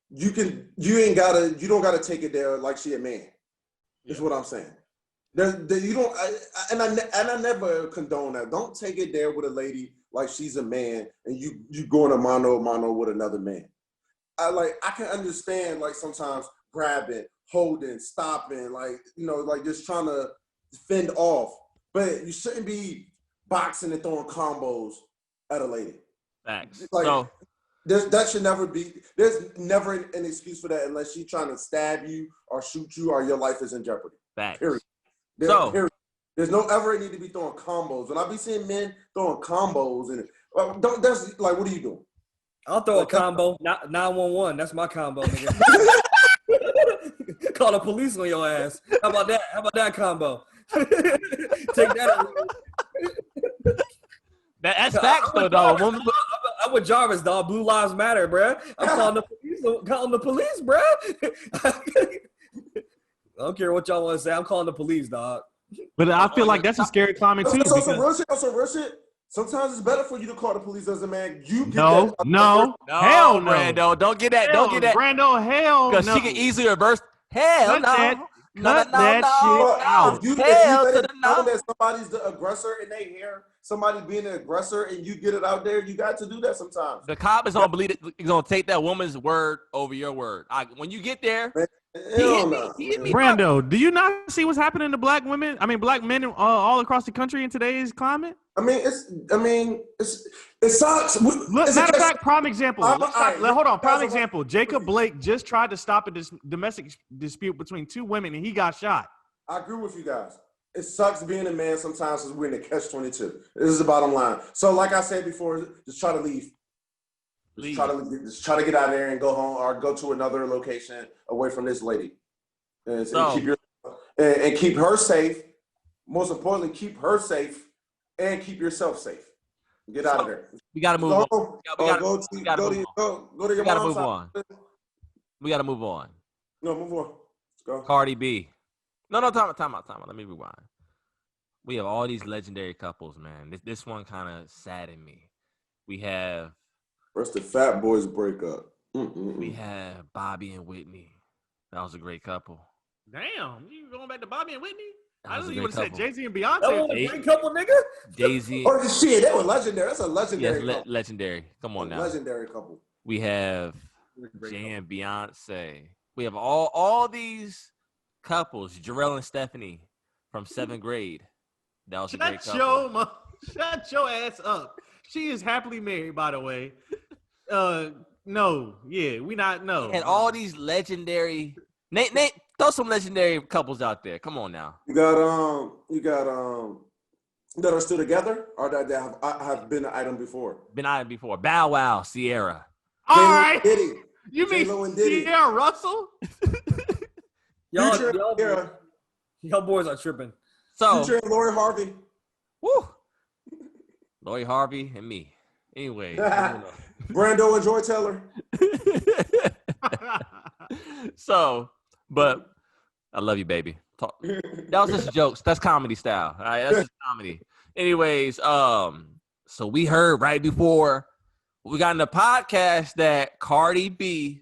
you don't gotta take it there like she a man. Is what I'm saying. You don't, I never condone that. Don't take it there with a lady like she's a man and you going a mano with another man. I can understand like sometimes grabbing, holding, stopping, like, you know, like just trying to fend off, but you shouldn't be boxing and throwing combos at a lady. Facts. Like, so that should never be. There's never an excuse for that unless she's trying to stab you or shoot you or your life is in jeopardy. facts. Period. So there's no ever need to be throwing combos. When I be seeing men throwing combos and that's like, what are you doing? I'll throw a combo. 911. That's my combo, nigga. Call the police on your ass. How about that? How about that combo? Take that. That's facts, though, dog. I'm with Jarvis, dog. Blue Lives Matter, bro. I'm calling the police. Bro. I don't care what y'all want to say. I'm calling the police, dog. But I feel like that's a scary climate too. So some real shit. Sometimes it's better for you to call the police as a man. You get no, hell no, Brando, don't get that. Hell, don't get that, Brando. Hell, because no. she can easily reverse. Hell no. Cut that shit out. If you let it know that somebody's the aggressor and they hear somebody being an aggressor and you get it out there, you got to do that sometimes. The cop is gonna believe it. He's gonna take that woman's word over your word. When you get there, he hit me. Brando, do you not see what's happening to black women? I mean, black men all across the country in today's climate. It sucks. Matter of fact, prime example. Hold on. Prime example. Jacob Blake just tried to stop a domestic dispute between two women, and he got shot. I agree with you guys. it sucks being a man sometimes because we're in the catch-22. This is the bottom line. So, like I said before, just try to leave. Just try to get out of there and go home or go to another location away from this lady, and keep her safe. Most importantly, keep her safe and keep yourself safe. Get out of there. We gotta move on. Go to your mom's house. We gotta move on. No, move on. Let's go. Cardi B. No, time out. Let me rewind. We have all these legendary couples, man. This one kind of saddened me. We have. First, the Fat Boys break up. We have Bobby and Whitney. That was a great couple. Damn, you going back to Bobby and Whitney? That I was don't a even great said couple. Jay-Z and Beyonce. That was a great couple, nigga. Jay-Z. Oh shit, that was legendary. That's a legendary Yes, couple. legendary. Come on now. Legendary couple. We have Jay and Beyonce. We have all these couples. Jorel and Stephanie from 7th grade. That was a great couple. Shut your ass up. She is happily married, by the way. No. And all these legendary. Nate, throw some legendary couples out there. Come on now. You got that are still together or that have been an item before. Been out before. Bow Wow, Sierra. All right. Diddy. You mean J-Lo and Diddy. Sierra Russell? Y'all boys are tripping. So, Future and Lori Harvey. woo. Lori Harvey and me. Anyway. Brando and Joy Taylor. So, but I love you, baby. That was just jokes. That's comedy style. All right, that's just comedy. Anyways, so we heard right before we got in the podcast that Cardi B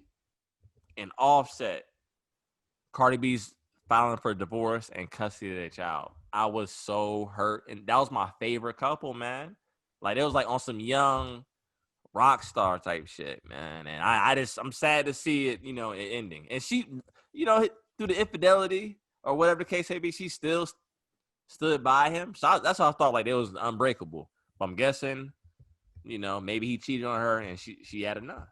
and Offset, Cardi B's filing for divorce and custody of their child. I was so hurt, and that was my favorite couple, man. Like it was like on some young rock star type shit, man. And I'm sad to see it, it ending. And she, through the infidelity or whatever the case may be, she still stood by him. So that's why I thought like it was unbreakable. But I'm guessing, maybe he cheated on her and she had enough.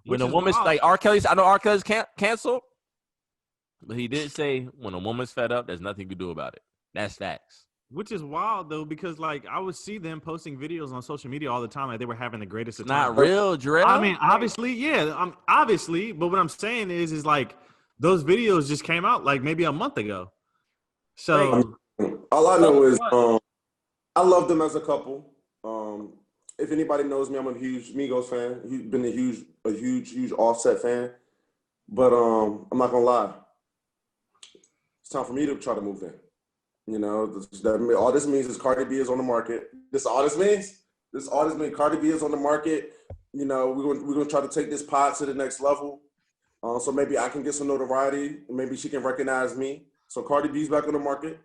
When a woman's like R. Kelly's, I know R. Kelly's canceled, but he did say when a woman's fed up, there's nothing you can do about it. That's facts. Which is wild though, because like I would see them posting videos on social media all the time, like they were having the greatest It's time. not real, Jorel. I mean, obviously, yeah, obviously, but what I'm saying is like those videos just came out like maybe a month ago. So all I know is I love them as a couple. If anybody knows me, I'm a huge Migos fan. Been a huge Offset fan. But I'm not gonna lie. It's time for me to try to move in. All this means is Cardi B is on the market. This all this means. Cardi B is on the market. We're gonna try to take this pod to the next level. So maybe I can get some notoriety. Maybe she can recognize me. So Cardi B's back on the market.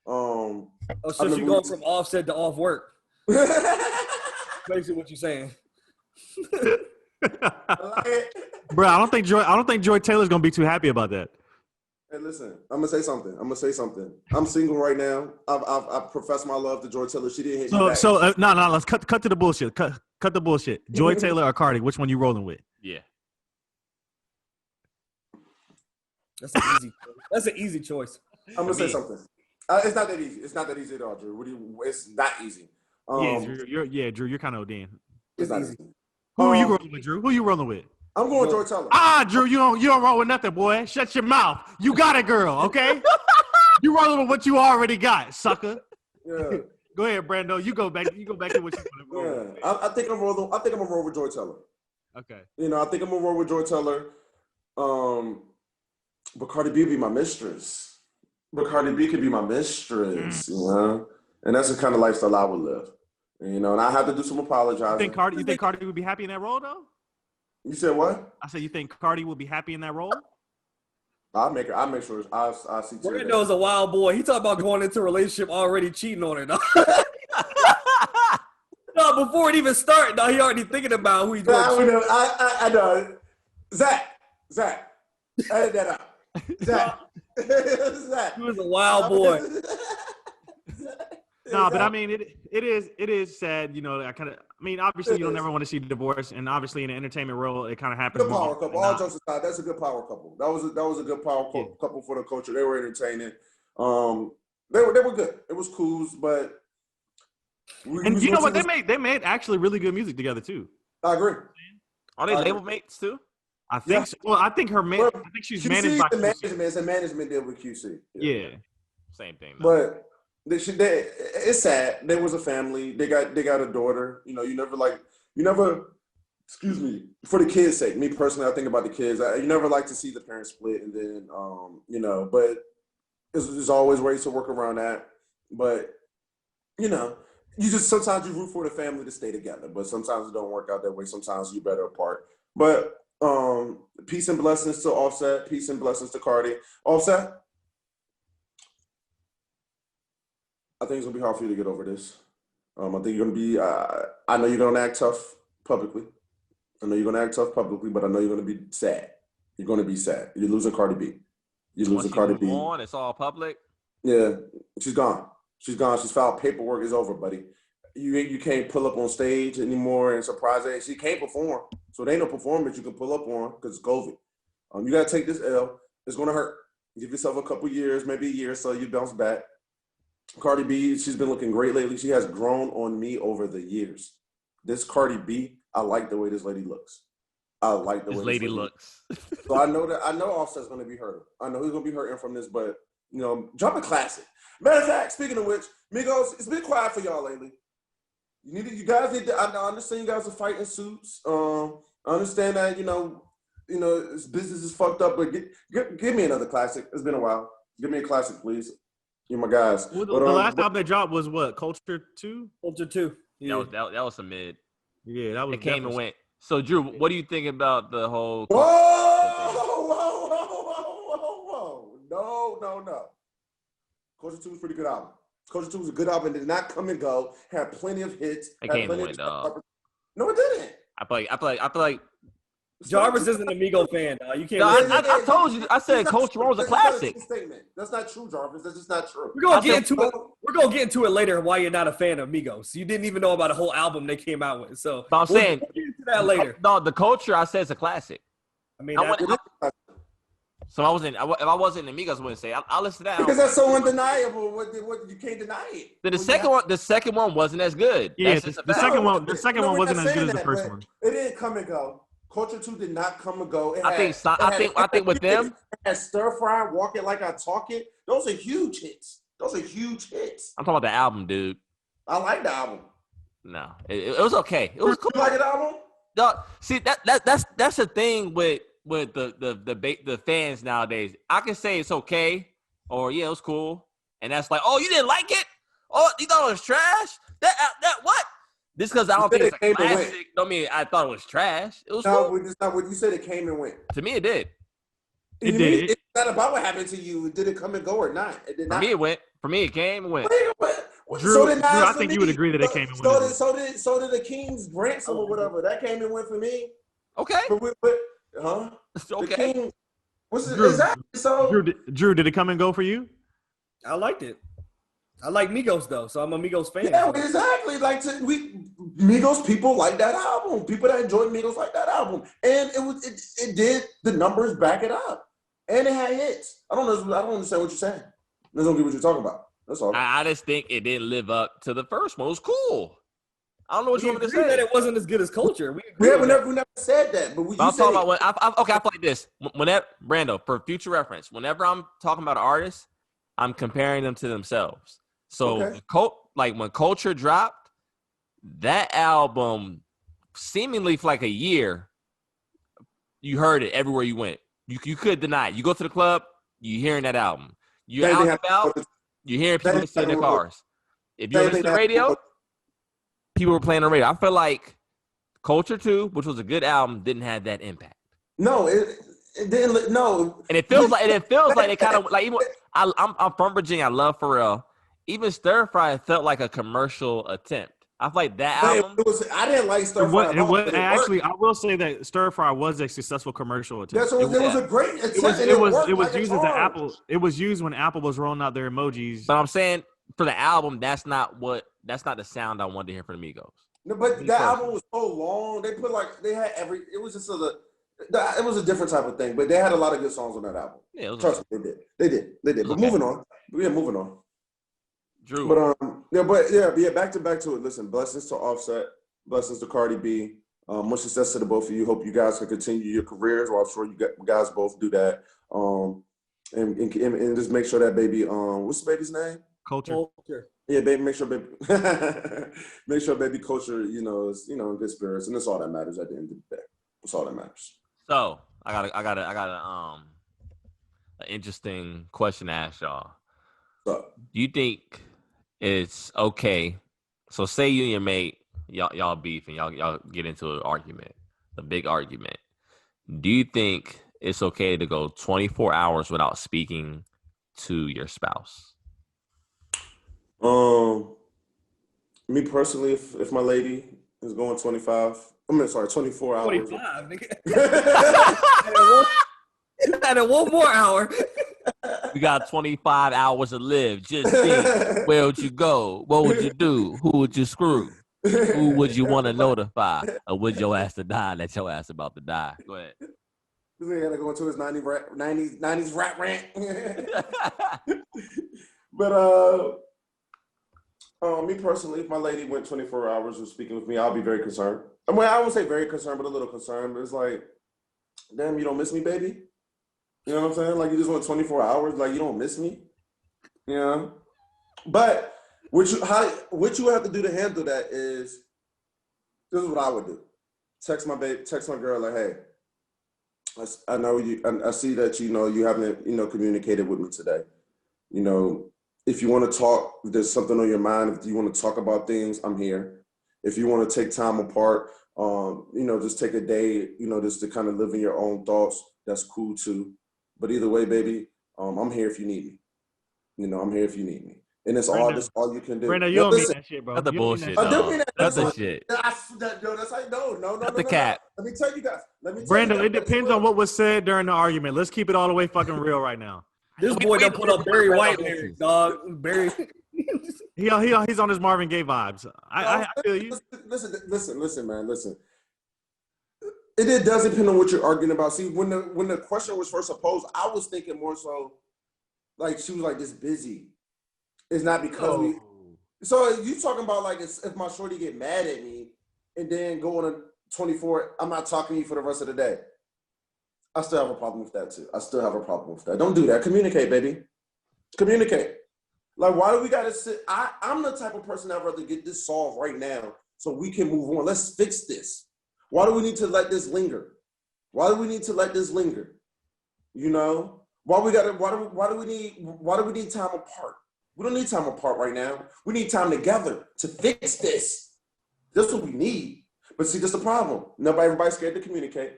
So she's going from Offset to off work. Basically, what you're saying. I like it. bro, I don't think Joy Taylor's gonna be too happy about that. Hey, listen, I'm gonna say something. I'm single right now. I've professed my love to Joy Taylor. She didn't hit me back. No. Let's cut to the bullshit. Cut the bullshit. Joy Taylor or Cardi? Which one you rolling with? Yeah. That's an easy choice. I'm gonna say something. It's not that easy. It's not that easy at all, Drew. It's not easy. Drew, you're kind of ODing. It's not easy. Who are you rolling with, Drew? Who you rolling with? I'm going Joy Taylor. Drew, you don't roll with nothing, boy. Shut your mouth. You got a girl, okay? You rolling with what you already got, sucker. Yeah. Go ahead, Brando. You go back to what you want to roll with. I think I'm rolling. I think I'm gonna roll with Joy Taylor. Okay. I think I'm gonna roll with Joy Taylor. But Cardi B be my mistress. And that's the kind of lifestyle I would live. And I have to do some apologizing. You think Cardi would be happy in that role, though? You said what? I said you think Cardi would be happy in that role? I'll make sure. I'll see. Brando's a wild boy. He talking about going into a relationship already cheating on her. No, before it even started, no, he already thinking about who he's going to. I know. Zach, edit that out. Zach. He was a wild boy. No, but I mean, it is sad. Obviously you don't ever want to see divorce, and obviously in the entertainment world, it kind of happens. Good power couple. All jokes aside, that's a good power couple. That was a good power couple for the culture. They were entertaining. They were good. It was cool, but And you know what? They made actually really good music together too. I agree. Are they label mates too? I think. So. Well, I think I think she's QC managed by management. It's a management deal with QC. Yeah. Same thing. But it's sad. There was a family. They got a daughter. You know, you never. Excuse me. For the kids' sake, me personally, I think about the kids. You never like to see the parents split, and then you know. But there's always ways to work around that. But you know, sometimes you root for the family to stay together, but sometimes it don't work out that way. Sometimes you're better apart. But peace and blessings to Offset. Peace and blessings to Cardi. Offset, I think it's gonna be hard for you to get over this. I think you're gonna be. I know you're gonna act tough publicly. But I know you're gonna be sad. You're gonna be sad. You're losing Cardi B. You're losing Cardi B. It's all public. Yeah, she's gone. She's filed paperwork. It's over, buddy. You can't pull up on stage anymore and surprise her. She can't perform. So there ain't no performance you can pull up on because it's COVID. You got to take this L. It's going to hurt. Give yourself a couple years, maybe a year, so you bounce back. Cardi B, she's been looking great lately. She has grown on me over the years. This Cardi B, I like the way this lady looks. I like the way this lady looks. So I know Offset's going to be hurting. I know he's going to be hurting from this, but, you know, drop a classic. Matter of fact, speaking of which, Migos, it's been quiet for y'all lately. You guys need to. I understand you guys are fighting suits. I understand that you know this business is fucked up. But give me another classic. It's been a while. Give me a classic, please. You're my guys. Well, the last album they dropped was what? Culture 2. Culture 2. Yeah. That was some mid. Yeah, that was. It came and went. So Drew, what do you think about the whole? Whoa! No. Culture 2 was a pretty good album. Culture 2 was a good album. Did not come and go. Had plenty of hits. It came and went, dog. No, it didn't. I feel like Jarvis isn't an Amigo fan, dog. You can't. No, I told you. I said Culture 1 was a classic. That's not true, Jarvis. That's just not true. We're gonna get into it later. Why you're not a fan of Migos? You didn't even know about the whole album they came out with. So I'm saying we'll get into that later. No, the Culture I said is a classic. I mean, so if I wasn't in Amigos, I wouldn't say. I'll listen to that. Because that's so undeniable. What you can't deny it. The second one wasn't as good. Yeah, the second one wasn't as good as the first one. It didn't come and go. Culture 2 did not come and go. I think with them, it had Stir Fry, Walk It Like I Talk It. Those are huge hits. I'm talking about the album, dude. I like the album. No, it was okay. It was cool. You like the album? No, see that's the thing with the fans nowadays. I can say it's okay, or yeah, it was cool, and that's like, oh, you didn't like it? Oh, you thought it was trash? That what? This because I don't think it's a classic. Don't mean I thought it was trash. It was cool. It's not what you said. It came and went. To me, it did. It did. It's not about what happened to you. Did it come and go or not? It did not. For me, it went. For me, it came and went. Drew, I think you would agree that it came and went. So did the King's Ransom or whatever. That came and went for me. Okay. Huh? Okay. King, what's it? Drew, exactly. So Drew, did it come and go for you? I liked it. I like Migos though, so I'm a Migos fan. Yeah, exactly. Like Migos people like that album. People that enjoy Migos like that album, and it did the numbers back it up, and it had hits. I don't understand what you're saying. I don't get what you're talking about. That's all. I just think it didn't live up to the first one. It was cool. I don't know what you want me to say. That it wasn't as good as Culture. We never said that, but I'm talking about when I play like this. Whenever Brando, for future reference, whenever I'm talking about an artist, I'm comparing them to themselves. So when Culture dropped, that album seemingly for like a year, you heard it everywhere you went. You could deny it. You go to the club, you hearing that album. You're out and about, you're hearing people listen in their cars. If you listen to the radio, people were playing on the radio. I feel like Culture 2, which was a good album, didn't have that impact. No, it didn't. No, and it feels like it kind of like even. I'm from Virginia. I love Pharrell. Even Stir Fry felt like a commercial attempt. I feel like that album. I didn't like Stir Fry. Actually, I will say that Stir Fry was a successful commercial attempt. It was a great attempt. It was used as an Apple. It was used when Apple was rolling out their emojis. But I'm saying for the album, that's not the sound I wanted to hear from the Migos. No, but that album was so long. They put it was just it was a different type of thing. But they had a lot of good songs on that album. Yeah, trust me, they did. But moving on. Drew. But back to it. Listen, blessings to Offset, blessings to Cardi B. Much success to the both of you. Hope you guys can continue your careers. Well, I'm sure you guys both do that. And just make sure that baby. What's the baby's name? Culture. Yeah, baby. Make sure baby. Make sure baby Culture. Is in good spirits, and that's all that matters at the end of the day. That's all that matters. So I got an interesting question to ask y'all. So, Do you think it's okay? So say you and your mate, y'all beef and y'all get into an argument, a big argument. Do you think it's okay to go 24 hours without speaking to your spouse? Me personally, if my lady is going 24 hours. 25, nigga. Add one more hour. We got 25 hours to live. Just think, where would you go? What would you do? Who would you screw? Who would you want to notify? Or would your ass to die? That your ass about to die. Go ahead. This nigga gotta go into his 90s rap rant. But me personally, if my lady went 24 hours of speaking with me, I'll be very concerned. I mean, I won't say very concerned, but a little concerned. But it's like, damn, you don't miss me, baby? You know what I'm saying? Like, you just went 24 hours, like, you don't miss me? You know? But what you have to do to handle that is, this is what I would do. Text my girl, like, hey, I know you, I see that, you haven't, communicated with me today. If you want to talk, if there's something on your mind, if you want to talk about things, I'm here. If you want to take time apart, just take a day, just to kind of live in your own thoughts, that's cool too. But either way, baby, I'm here if you need me. I'm here if you need me. And that's all you can do. Brando, you don't mean that shit, bro. That's the bullshit, I do mean that. That's the shit. That's like, no. That's the cap. Let me tell you guys. Brando, it depends on what was said during the argument. Let's keep it all the way fucking real right now. This boy done put up Barry White lyrics, dog. Barry. He's on his Marvin Gaye vibes. I feel you. Listen, man. Listen. It does depend on what you're arguing about. See, when the question was first posed, I was thinking more so, like, she was like this busy. It's not because we. So you talking about like if my shorty get mad at me and then go on a 24, I'm not talking to you for the rest of the day. I still have a problem with that too. Don't do that. Communicate, baby. Communicate. Like, why do we gotta sit? I'm the type of person I'd rather get this solved right now so we can move on. Let's fix this. Why do we need to let this linger? Why do we need time apart? We don't need time apart right now. We need time together to fix this. That's what we need. But see, that's the problem. Everybody's scared to communicate.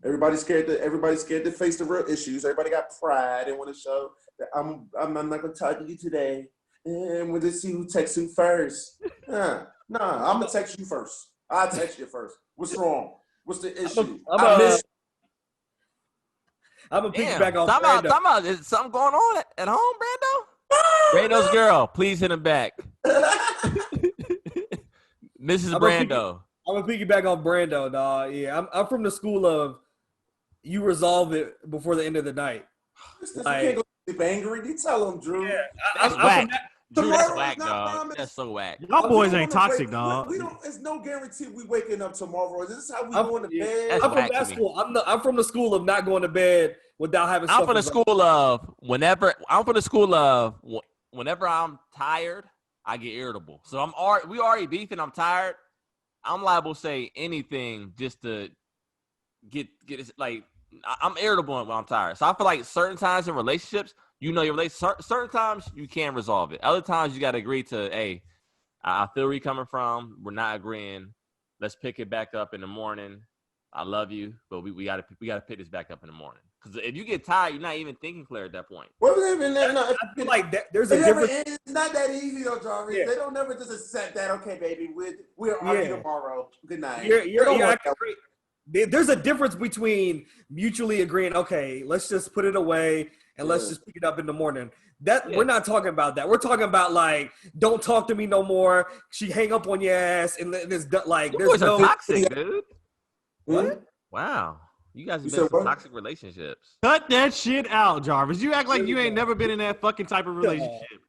Everybody's scared to face the real issues. Everybody got pride and want to show that I'm not gonna talk to you today. And we'll just see who texts who first. Nah, I'm gonna text you first. I'll text you first. What's wrong? What's the issue? I'm gonna piggyback on Brando. Time out. Is something going on at home, Brando? Brando's girl, please hit him back. Mrs. Brando. I'm gonna piggyback on Brando, dog. Yeah, I'm from the school of you resolve it before the end of the night. You can't go sleep angry. You tell him, Drew. Yeah, That's whack. Drew, that's whack, dog. That's so whack. Y'all boys ain't toxic, dog. It's no guarantee we waking up tomorrow. This is how we going to bed. I'm from that school. I'm from the school of not going to bed without having. I'm from the school of whenever I'm tired, I get irritable. So we already beefing. I'm tired. I'm liable to say anything just to get it. Like, I'm irritable when I'm tired. So I feel like certain times in relationships, your relationship, certain times you can resolve it. Other times you got to agree to, hey, I feel where you're coming from. We're not agreeing. Let's pick it back up in the morning. I love you, but we got to pick this back up in the morning. Because if you get tired, you're not even thinking clear at that point. Well, I feel like there's a difference. It's not that easy, though, Jarvis. Yeah. They don't never just accept that. Okay, baby, we'll argue tomorrow. Good night. You're there's a difference between mutually agreeing. Okay, let's just put it away and let's just pick it up in the morning. We're not talking about that. We're talking about like, don't talk to me no more. She hang up on your ass, and there's like, there's no toxic, dude. What? Wow. You guys have been in some toxic relationships. Cut that shit out, Jarvis. You act like you ain't never been in that fucking type of relationship.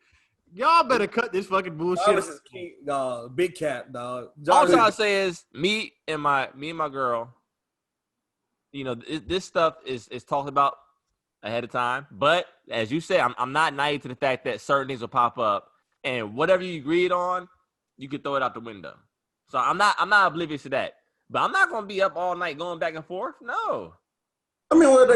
Y'all better cut this fucking bullshit. Jarvis is king, dog. Big cap, dog. All I'm Jarvis, trying to say is me and my girl, you know, this stuff is talked about ahead of time. But as you say, I'm not naive to the fact that certain things will pop up, and whatever you agreed on, you could throw it out the window. So I'm not oblivious to that. But I'm not gonna be up all night going back and forth. No. I mean, well,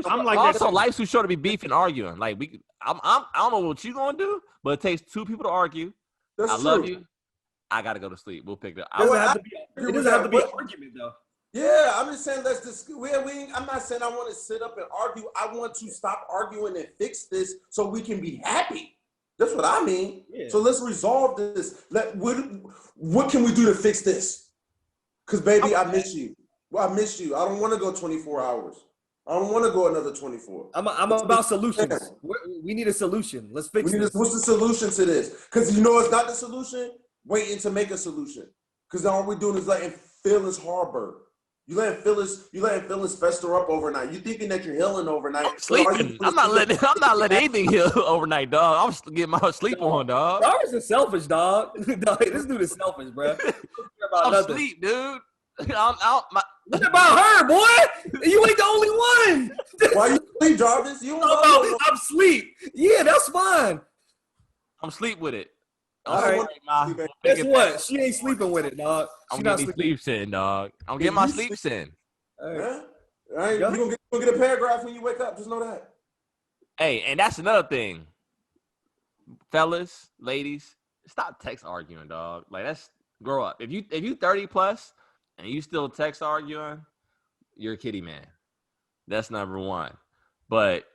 I'm like Also, that. life's too short to be beefing, arguing. Like I don't know what you gonna do, but it takes two people to argue. that's I true. love you. I gotta go to sleep. We'll pick it up. it doesn't have to be an argument, though. Yeah, I'm just saying let's just I'm not saying I want to sit up and argue. I want to stop arguing and fix this so we can be happy. That's what I mean. Yeah. So let's resolve this. What can we do to fix this? Because baby, I miss you. Well, I miss you. I don't want to go 24 hours. I don't want to go another 24. I'm about solutions. We need a solution. Let's fix this. What's the solution to this? Because you know it's not the solution. Waiting to make a solution. Because all we're doing is letting feelings harbor. You letting feelings fester up overnight. You thinking that you're healing overnight. I'm sleeping. I'm not letting anything heal overnight, dog. I'm getting my sleep on, dog. Jarvis is selfish, dog. Dog, this dude is selfish, bro. I'm asleep, dude. What about her, boy? You ain't the only one. Why you sleep, Jarvis? You don't know. I'm asleep. Yeah, that's fine. I'm sleep with it. All right. Guess what? She ain't sleeping with it, dog. I'm getting these sleeps in, dog. I'm getting my sleeps in. Yeah? All right. You're gonna get a paragraph when you wake up. Just know that. Hey, and that's another thing. Fellas, ladies, stop text arguing, dog. Like, that's grow up. If you 30 plus and you still text arguing, you're a kitty man. That's number one. But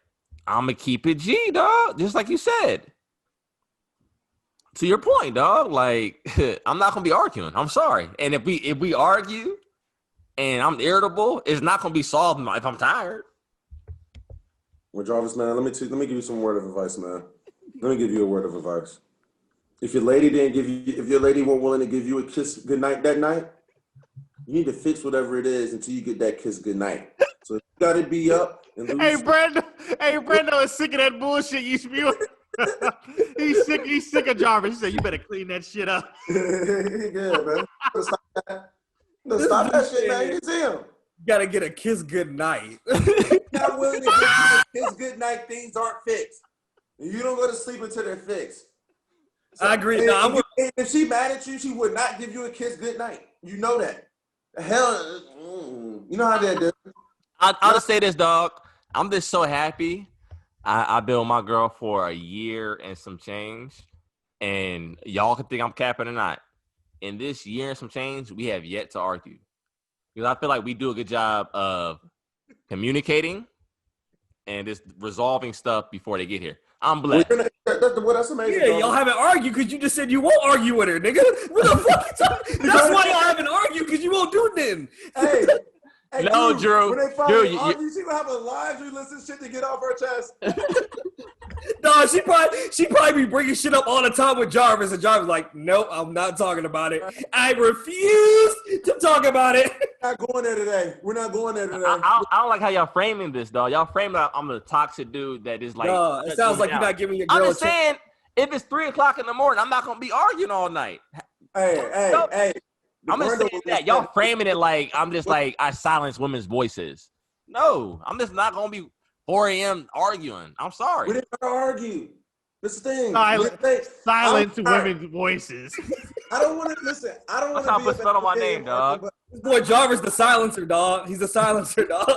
I'm gonna keep it G, dog. Just like you said. To your point, dog. Like, I'm not gonna be arguing. I'm sorry. And if we argue and I'm irritable, it's not gonna be solved if I'm tired. Well, Jarvis, man, let me give you some word of advice, man. Let me give you a word of advice. If your lady weren't willing to give you a kiss goodnight that night, you need to fix whatever it is until you get that kiss goodnight. So you gotta be up and lose. Hey, Brando is sick of that bullshit you spewing. He's sick of Jarvis. He said, "You better clean that shit up." Yeah, man. Stop that. Stop that shit, man. It's him. You gotta get a kiss goodnight. Not willing to give you a kiss goodnight. Things aren't fixed. And you don't go to sleep until they're fixed. So, I agree. If she mad at you, she would not give you a kiss goodnight. You know that. Hell, you know how that do. I'll just say this, dog. I'm just so happy. I been with my girl for a year and some change, and y'all can think I'm capping or not. In this year and some change, we have yet to argue. Because I feel like we do a good job of communicating and just resolving stuff before they get here. I'm blessed. That's amazing. Yeah, y'all haven't argued because you just said you won't argue with her, nigga. What the fuck you talking? That's why y'all haven't argued because you won't do nothing. Hey, no, Drew. When they finally argue, she gonna have a laundry list of shit to get off her chest. No, she probably be bringing shit up all the time with Jarvis, and Jarvis like, nope, I'm not talking about it. I refuse to talk about it. We're not going there today. We're not going there today. I don't like how y'all framing this, dog. Y'all framing like I'm a toxic dude that is like. No, it sounds like you're not giving your girl I'm a just saying, if it's 3:00 in the morning, I'm not gonna be arguing all night. Hey. I'm just saying that y'all framing it like I'm just like I silence women's voices. No, I'm just not gonna be 4 a.m. arguing. I'm sorry. We didn't argue. This is the thing. Silence women's voices. I don't want to listen. I don't want to. That's how I put spell on my name, dog. This boy Jarvis, the silencer, dog. He's a silencer, dog.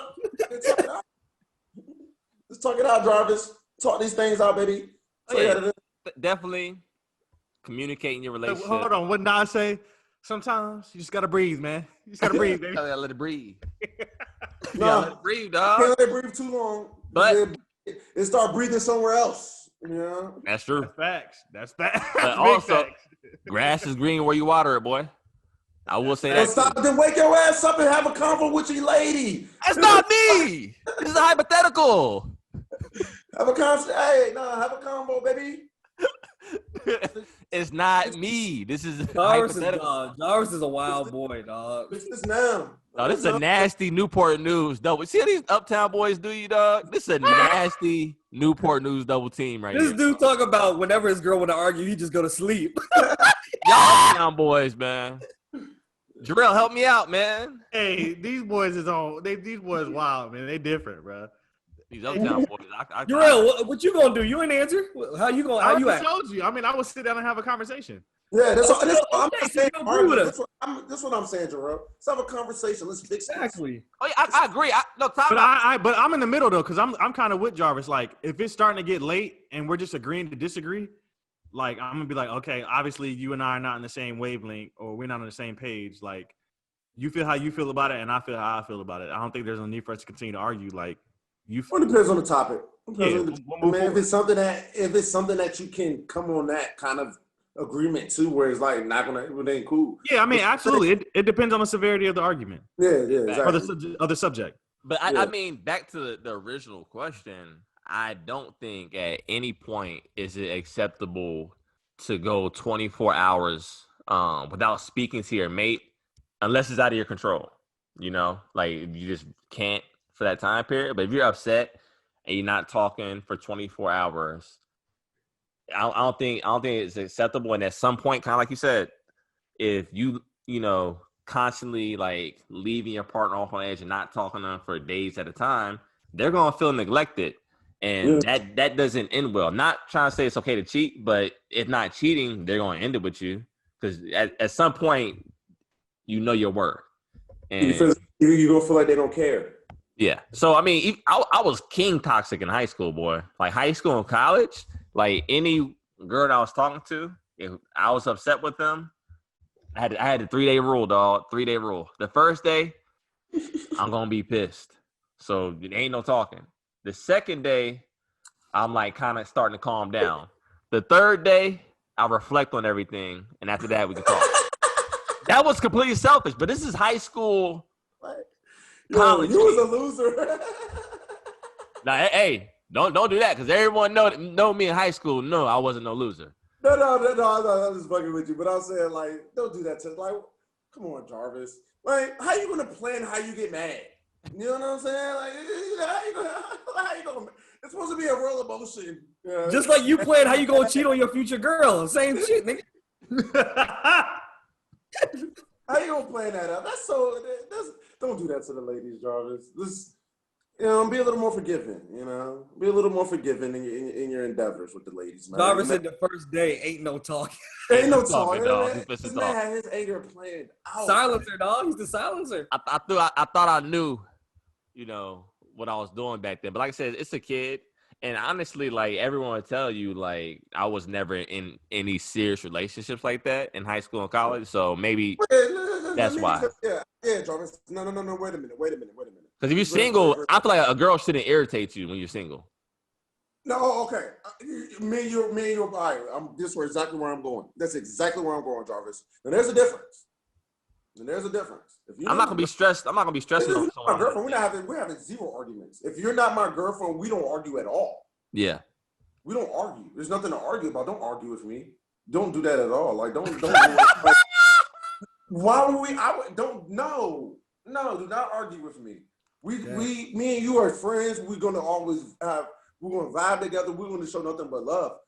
Let's talk it out, Jarvis. Talk these things out, baby. Definitely communicating your relationship. Hold on. What did I say? Sometimes you just gotta breathe, man. You just gotta breathe, baby. You gotta let it breathe. No, let it breathe, dog. Can't let it breathe too long. But it start breathing somewhere else. You know? That's true. That's facts. But also, grass is green where you water it, boy. I will say that. Stop. Then wake your ass up and have a convo with your lady. That's not me. This is a hypothetical. Have a convo, baby. It's not me. This is Jarvis hypothetical. Jarvis is a wild boy, dog. Fix this now. No, this is a nasty Newport News double. See how these Uptown boys do you, dog? This is a nasty Newport News double team right This here. dude talk about whenever his girl want to argue, he just go to sleep. Y'all Uptown boys, man. Jorel, help me out, man. Hey, these boys is on. These boys wild, man. They different, bro. These Uptown boys. Jarrell, what you gonna do? You ain't answer. How you gonna? How you I act? told you. I mean, I would sit down and have a conversation. Yeah, that's what I'm Okay, so saying. you agree with us. That's what I'm saying, Jorel. Let's have a conversation. Let's fix this. Exactly. Oh, yeah, I agree. But I'm in the middle though, because I'm kind of with Jarvis. Like, if it's starting to get late and we're just agreeing to disagree, like I'm gonna be like, okay, obviously you and I are not on the same wavelength, or we're not on the same page. Like, you feel how you feel about it, and I feel how I feel about it. I don't think there's no need for us to continue to argue. Like, Well, it depends on the topic. Yeah, Man, if it's something that you can come on that kind of agreement too, where it's like not gonna, it ain't cool. Yeah, I mean, absolutely. It depends on the severity of the argument. Yeah, exactly. Or the subject. But I mean, back to the original question, I don't think at any point is it acceptable to go 24 hours without speaking to your mate unless it's out of your control. You know, like you just can't for that time period. But if you're upset and you're not talking for 24 hours, I don't think it's acceptable. And at some point, kind of like you said, if you constantly like leaving your partner off on edge and not talking to them for days at a time, they're gonna feel neglected, and that doesn't end well. Not trying to say it's okay to cheat, but if not cheating, they're gonna end it with you because at some point, you know your worth, and you gonna feel like they don't care. Yeah. So I mean, I was king toxic in high school, boy. Like high school and college, like any girl that I was talking to, if I was upset with them, I had the 3-day rule, dog. 3-day rule. The first day, I'm gonna be pissed. So it ain't no talking. The second day, I'm like kind of starting to calm down. The third day, I reflect on everything, and after that, we can talk. That was completely selfish, but this is high school. College. You was a loser. Now, hey, don't do that because everyone know me in high school. No, I wasn't no loser. No, I'm just fucking with you. But I'm saying, like, don't do that to, like, come on, Jarvis. Like, how you gonna plan how you get mad? You know what I'm saying? Like, how you gonna? It's supposed to be a real emotion. Yeah. Just like you plan how you gonna cheat on your future girl. Same shit, nigga. How you gonna plan that out? Don't do that to the ladies, Jarvis. Just, be a little more forgiving. Be a little more forgiving in your endeavors with the ladies, man. Jarvis said the first day ain't no talking. Ain't no talking, dog. This man had his anger planned out. Silencer, dog. He's the silencer. I thought I knew, what I was doing back then. But like I said, it's a kid. And honestly, like everyone would tell you, like I was never in any serious relationships like that in high school and college. So maybe that's why. Yeah, Jarvis. No. Wait a minute. Because if you're single, I feel like a girl shouldn't irritate you when you're single. No, okay. Me and you are right. This is exactly where I'm going. That's exactly where I'm going, Jarvis. And there's a difference. I'm not gonna be stressed. I'm not gonna be stressing over my girlfriend. We're having zero arguments. If you're not my girlfriend, we don't argue at all. Yeah. We don't argue. There's nothing to argue about. Don't argue with me. Don't do that at all. Like don't do it. Why would we? Do not argue with me. Me and you are friends. We're gonna vibe together. We're gonna show nothing but love.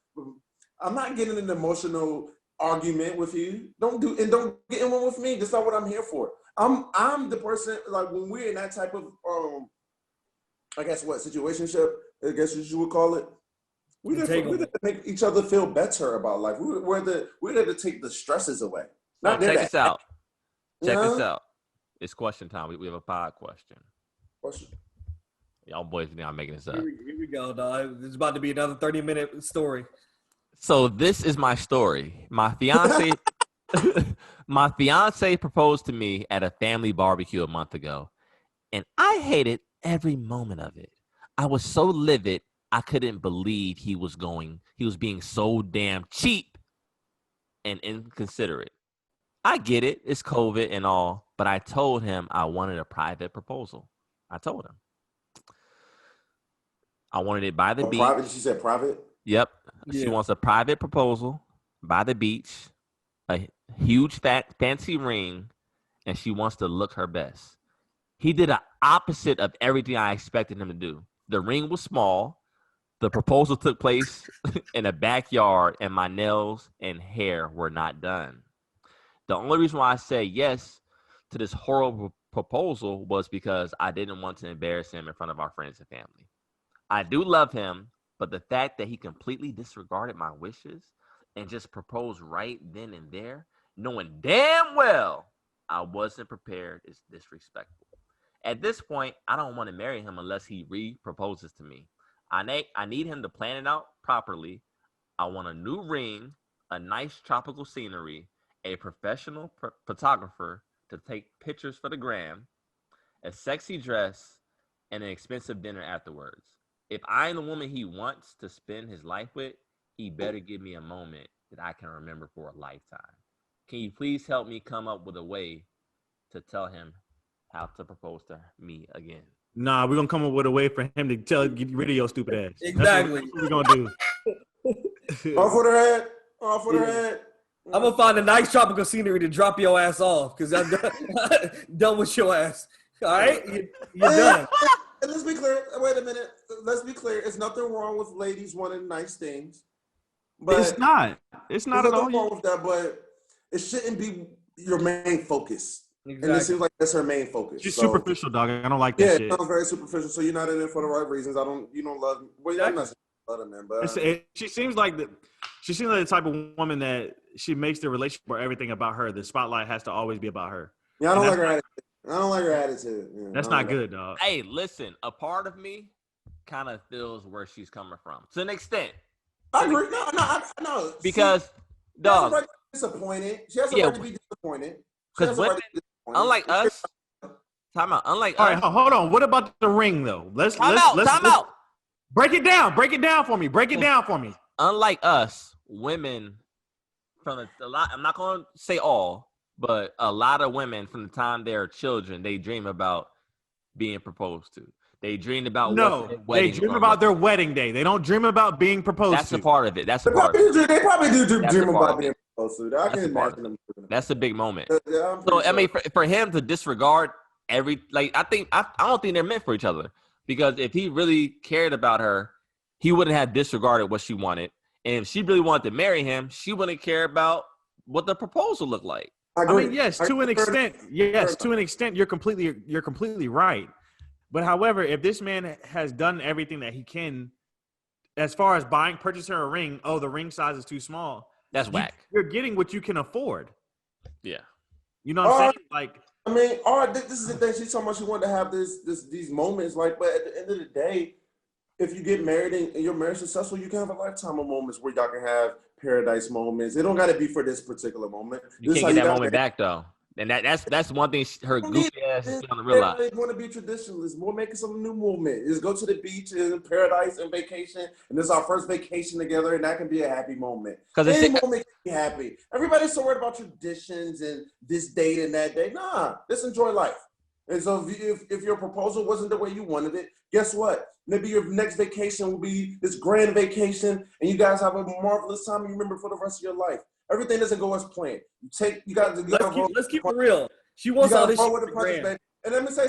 I'm not getting an emotional argument with you. Don't get in one with me. That's not what I'm here for. I'm the person, like when we're in that type of I guess situationship, I guess you would call it. We're there to make each other feel better about life. We're there to take the stresses away. Check this out. Check this out. It's question time. We have a pod question. Question. Y'all boys think I'm making this up. Here we go, dog. It's about to be another 30-minute story. So this is my story. My fiance proposed to me at a family barbecue a month ago, and I hated every moment of it. I was so livid, I couldn't believe he was being so damn cheap and inconsiderate. I get it. It's COVID and all, but I told him I wanted a private proposal. I told him. I wanted it by the beach. Private? She said private? Yep. Yeah. She wants a private proposal by the beach, a huge fancy ring, and she wants to look her best. He did the opposite of everything I expected him to do. The ring was small. The proposal took place in a backyard, and my nails and hair were not done. The only reason why I said yes to this horrible proposal was because I didn't want to embarrass him in front of our friends and family. I do love him, but the fact that he completely disregarded my wishes and just proposed right then and there, knowing damn well I wasn't prepared, is disrespectful. At this point, I don't want to marry him unless he re-proposes to me. I need him to plan it out properly. I want a new ring, a nice tropical scenery, a professional photographer to take pictures for the gram, a sexy dress, and an expensive dinner afterwards. If I am the woman he wants to spend his life with, he better give me a moment that I can remember for a lifetime. Can you please help me come up with a way to tell him how to propose to me again? Nah, we're gonna come up with a way for him to get rid of your stupid ass. Exactly. That's what we're gonna do. Off with her head. Off with her head. I'm gonna find a nice tropical scenery to drop your ass off because I'm done with your ass. All right, you're done. And let's be clear. Wait a minute. Let's be clear. There's nothing wrong with ladies wanting nice things. But It's not. It's not at all. nothing wrong with that, but it shouldn't be your main focus. Exactly. And it seems like that's her main focus. She's So, superficial, dog. I don't like that yeah, shit. it sounds very superficial. So you're not in it for the right reasons. You don't love. Well, I'm not love her, man. But She seems like the type of woman that she makes the relationship or everything about her. The spotlight has to always be about her. yeah, I don't like her attitude. I don't like her attitude. Yeah, That's not good, dog. Hey, listen, a part of me kind of feels where she's coming from to an extent. I agree. No. Because, she has a dog, right to be disappointed. She has a right to be disappointed. because women, unlike us, time out. Unlike All us, right, hold on. What about the ring though? Let's time out. break it down. Break it down for me. Break it down for me. Unlike us, women from a lot. I'm not going to say all, but a lot of women from the time they're children, they dream about being proposed to. They dream about they dream about their wedding day. They don't dream about being proposed That's to. a part of it. That's a They part of it. probably do That's dream a part about of being it. proposed to. I can imagine them. That's a big moment. Yeah, I'm So pretty I mean, sure. for him to disregard I don't think they're meant for each other, because if he really cared about her, he wouldn't have disregarded what she wanted, and if she really wanted to marry him, she wouldn't care about what the proposal looked like. I mean, yes, to an extent. Yes, to an extent, you're completely right. But however, if this man has done everything that he can, as far as purchasing a ring, the ring size is too small. That's whack. You're getting what you can afford. Yeah. You know what I'm saying? Like, I mean, all right, this is the thing. She's talking about she wanted to have these moments. Like, but at the end of the day, if you get married and your marriage is successful, you can have a lifetime of moments where y'all can have paradise moments. It don't got to be for this particular moment. You can't get that moment back though, and that's one thing her goofy ass is going to realize. They want to be traditionalists. We're making some new movement. Is go to the beach and paradise and vacation, and this is our first vacation together, and that can be a happy moment. Because any moment can be happy. Everybody's so worried about traditions and this date and that day. Nah, just enjoy life. And so if your proposal wasn't the way you wanted it, guess what? Maybe your next vacation will be this grand vacation, and you guys have a marvelous time and you remember for the rest of your life. Everything doesn't go as planned. Let's keep it real. She wants all this shit for the gram. And let me say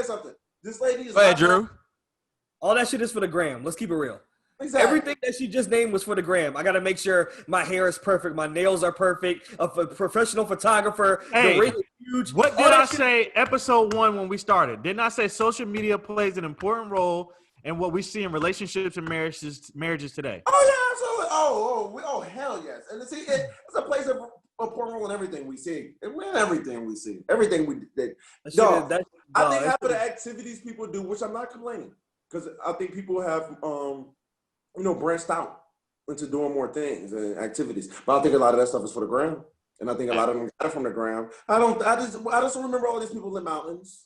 something. This lady is. Go ahead, Drew. All that shit is for the gram. Let's keep it real. Exactly. Everything that she just named was for the gram. I got to make sure my hair is perfect, my nails are perfect, a professional photographer. Hey, the ring is huge. What did I say episode 1 when we started? Didn't I say social media plays an important role in what we see in relationships and marriages today? Oh, yeah, absolutely. Oh, hell yes. And see, it's a place of important role in everything we see. And in everything we see. Everything we did. I think half of the activities people do, which I'm not complaining, because I think people have branched out into doing more things and activities. But I think a lot of that stuff is for the ground. And I think a lot of them got it from the ground. I just don't remember all these people in mountains.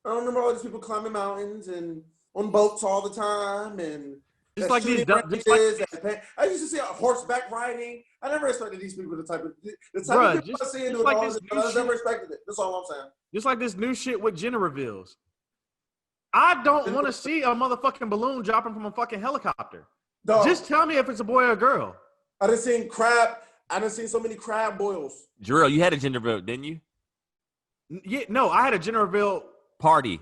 I don't remember all these people climbing mountains and on boats all the time and just like these. I used to see a horseback riding. I never expected these people the type of people I see doing all this. I never expected it. That's all I'm saying. Just like this new shit with gender reveals. I don't want to see a motherfucking balloon dropping from a fucking helicopter. Dog. Just tell me if it's a boy or a girl. I just seen crap. I done seen so many crab boils. Jorel, you had a gender reveal, didn't you? Yeah, no, I had a gender reveal. Party.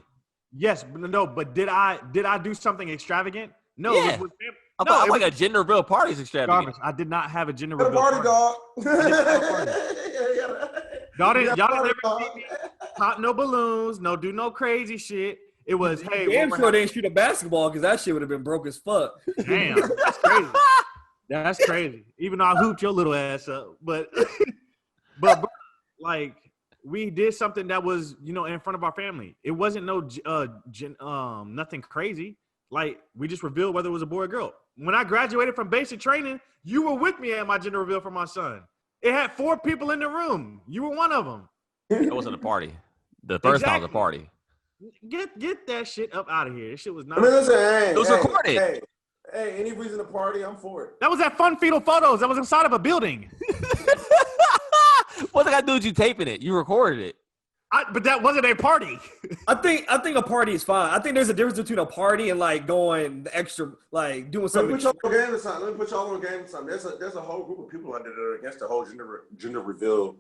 Yes, but did I do something extravagant? No, Yeah. it was I'm like a gender reveal party is extravagant. Jarvis, I did not have a gender Got a reveal party, dog. Y'all didn't Got a ever party, see me pop no balloons, no do no crazy shit. It was, hey, Damn sure they didn't shoot a basketball because that shit would have been broke as fuck. damn, that's crazy. That's crazy. Even though I hooped your little ass up, but like we did something that was, in front of our family. It wasn't nothing crazy. Like we just revealed whether it was a boy or girl. When I graduated from basic training, you were with me at my gender reveal for my son. It had 4 people in the room. You were one of them. It wasn't a party. The first time was a party. Get that shit up out of here. This shit was not. I mean, listen, It was recorded. Hey, any reason to party, I'm for it. That was at Fun Fetal Photos. That was inside of a building. What did I do with you taping it? You recorded it. But that wasn't a party. I think a party is fine. I think there's a difference between a party and like going the extra, like doing something. Let me put y'all on game or something. There's a whole group of people out there that are against the whole gender reveal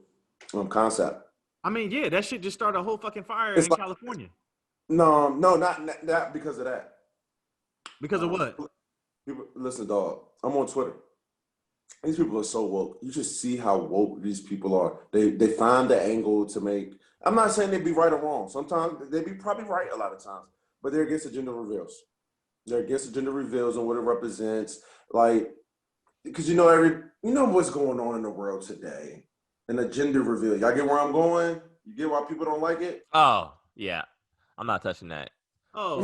concept. I mean, yeah, that shit just started a whole fucking fire in California. No, not because of that. Because of what? People, listen, dog. I'm on Twitter. These people are so woke. You just see how woke these people are. They find the angle to make. I'm not saying they'd be right or wrong. Sometimes they'd be probably right a lot of times, but they're against the gender reveals. They're against the gender reveals and what it represents. Like, because you know what's going on in the world today. And the gender reveal. Y'all get where I'm going? You get why people don't like it? Oh, yeah. I'm not touching that. Oh.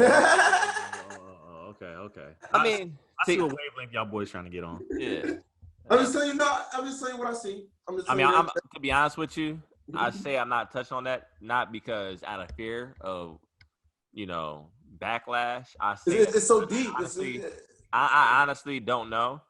Okay. I see what wavelength y'all boys trying to get on. Yeah. I'm just saying what I see. I'm to be honest with you, I say I'm not touching on that, not because out of fear of, backlash. It's so deep. I honestly don't know.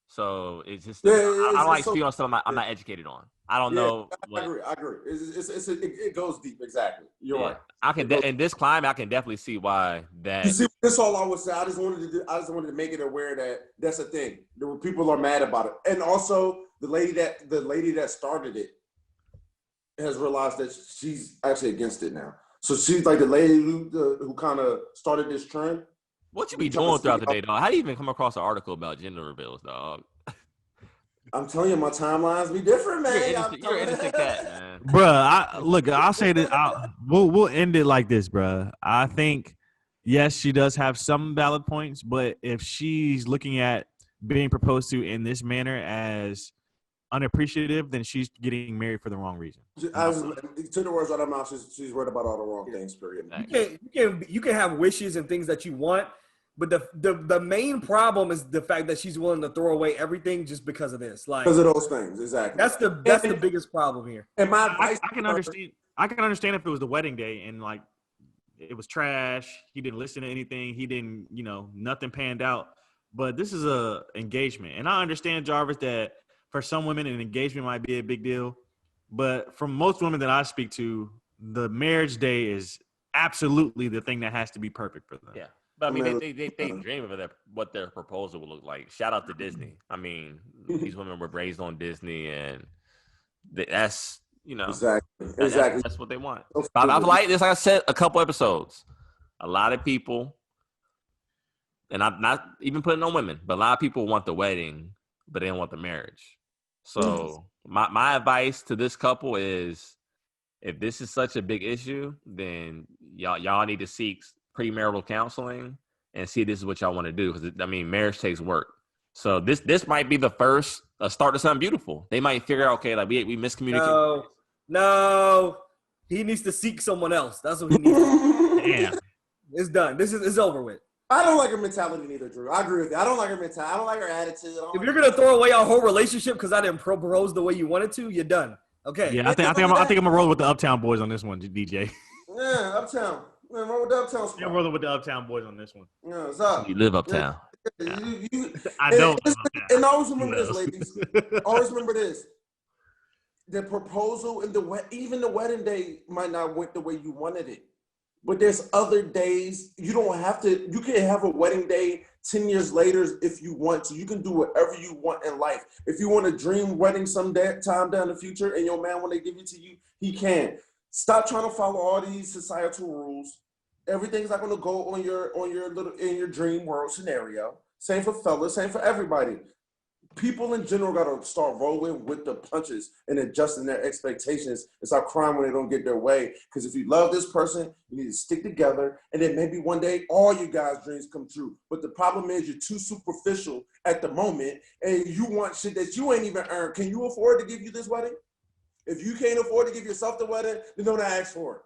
So it's just I don't like speaking on stuff I'm not educated on. I don't know. I agree. It goes deep. Exactly. You're right. I can in this climate, I can definitely see why that. You see, that's all I would say. I just wanted to make it aware that that's a thing. There were people are mad about it, and also the lady that started it has realized that she's actually against it now. So she's like the lady who kind of started this trend. What you be doing throughout the day, dog? How do you even come across an article about gender reveals, dog? I'm telling you, my timelines be different, man. You're an innocent cat, man. Bruh, I'll say this. We'll end it like this, bruh. I think, yes, she does have some valid points, but if she's looking at being proposed to in this manner as unappreciative, then she's getting married for the wrong reason. To the words out of her mouth, she's worried about all the wrong things, period. You can have wishes and things that you want, but the main problem is the fact that she's willing to throw away everything just because of this. Like, because of those things, exactly. That's the biggest problem here. And my advice, I can understand. I can understand if it was the wedding day and like it was trash. He didn't listen to anything. He didn't, nothing panned out. But this is a engagement, and I understand, Jarvis, that for some women an engagement might be a big deal, but from most women that I speak to, the marriage day is absolutely the thing that has to be perfect for them. Yeah. But I mean, they dream of what their proposal would look like. Shout out to Disney. I mean, these women were raised on Disney, and that's exactly that's what they want. I've like this. Like I said, a couple episodes. A lot of people, and I'm not even putting on women, but a lot of people want the wedding, but they don't want the marriage. So my advice to this couple is, if this is such a big issue, then y'all need to seek premarital counseling and see this is what y'all want to do, because marriage takes work. So this might be the first start to something beautiful. They might figure out, okay, like we miscommunicated. No, he needs to seek someone else. That's what he needs. Damn, it's done. It's over with. I don't like her mentality neither, Drew. I agree with you. I don't like her mentality. I don't like her attitude. If you're gonna throw away our whole relationship because I didn't propose the way you wanted to, you're done. Okay. Yeah, I think I'm gonna roll with the Uptown Boys on this one, DJ. Yeah, Uptown. Man, roll with the Uptown squad. You're rolling with the Uptown Boys on this one. Yeah, what's up? you live uptown. I don't. And always remember this, ladies. Always remember this. The proposal and even the wedding day might not went the way you wanted it. But there's other days. You don't have to. You can have a wedding day 10 years later if you want to. You can do whatever you want in life. If you want a dream wedding time down the future and your man, when they give it to you, he can. Stop trying to follow all these societal rules. Everything's not going to go on in your dream world scenario. Same for fellas, same for everybody. People in general got to start rolling with the punches and adjusting their expectations and stop crying when they don't get their way. Because if you love this person, you need to stick together. And then maybe one day all you guys' dreams come true. But the problem is you're too superficial at the moment and you want shit that you ain't even earned. Can you afford to give you this wedding? If you can't afford to give yourself the wedding, then don't ask for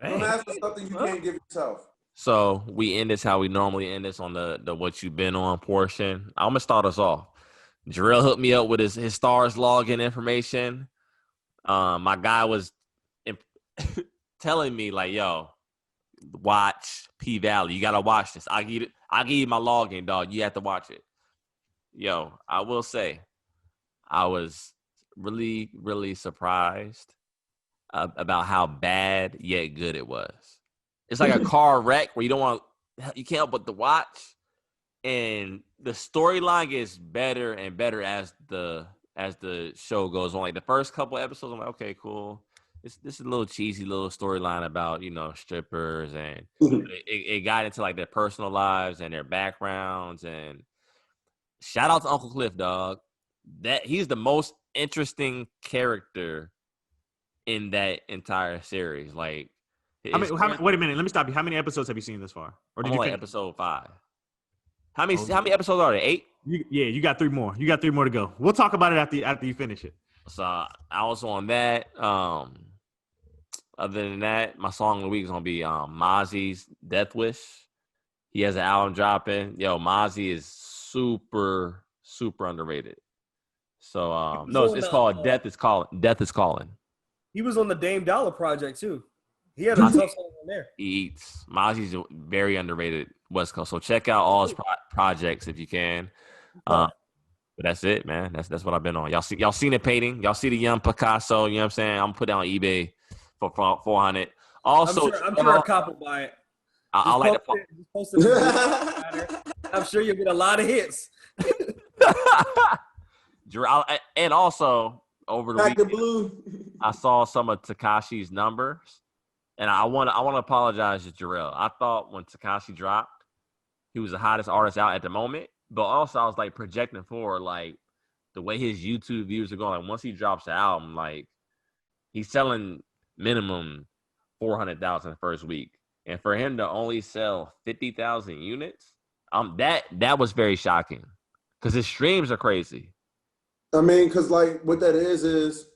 it. Don't ask for something you can't give yourself. So we end this how we normally end this on the what you've been on portion. I'm gonna start us off. Jorel hooked me up with his stars login information. My guy was telling me like, "Yo, watch P Valley. You gotta watch this. I give you my login, dog. You have to watch it." Yo, I will say, I was really, really surprised about how bad yet good it was. It's like a car wreck where you can't help but to watch, and the storyline gets better and better as the show goes on. Like the first couple episodes, I'm like, okay, cool. This is a little cheesy little storyline about strippers, and it got into like their personal lives and their backgrounds. And shout out to Uncle Cliff, dog. That he's the most interesting character in that entire series. Like. Wait a minute. Let me stop you. How many episodes have you seen this far? Or did I'm you on like episode 5? How many episodes are there? 8? You got 3 more. You got 3 more to go. We'll talk about it after you finish it. So I was on that. Other than that, my song of the week is gonna be Mozzie's Death Wish. He has an album dropping. Yo, Mozzie is super, super underrated. So it's called Death is Calling. Death is Calling. He was on the Dame Dollar project too. He had a tough song in there. He eats. Mozzie's very underrated West Coast. So check out all his projects if you can. But that's it, man. That's what I've been on. Y'all seen the painting? Y'all see the young Picasso? You know what I'm saying? I'm put it on eBay for $400. Also, I'm sure a cop will buy it. I like to. I'm sure you'll get a lot of hits. And also over the Back weekend, to blue. I saw some of Tekashi's numbers. And I want to apologize to Jorel. I thought when Tekashi dropped, he was the hottest artist out at the moment. But also, I was like projecting forward, like the way his YouTube views are going. Like once he drops the album, like he's selling minimum 400,000 the first week, and for him to only sell 50,000 units, that was very shocking because his streams are crazy. I mean, because like what that is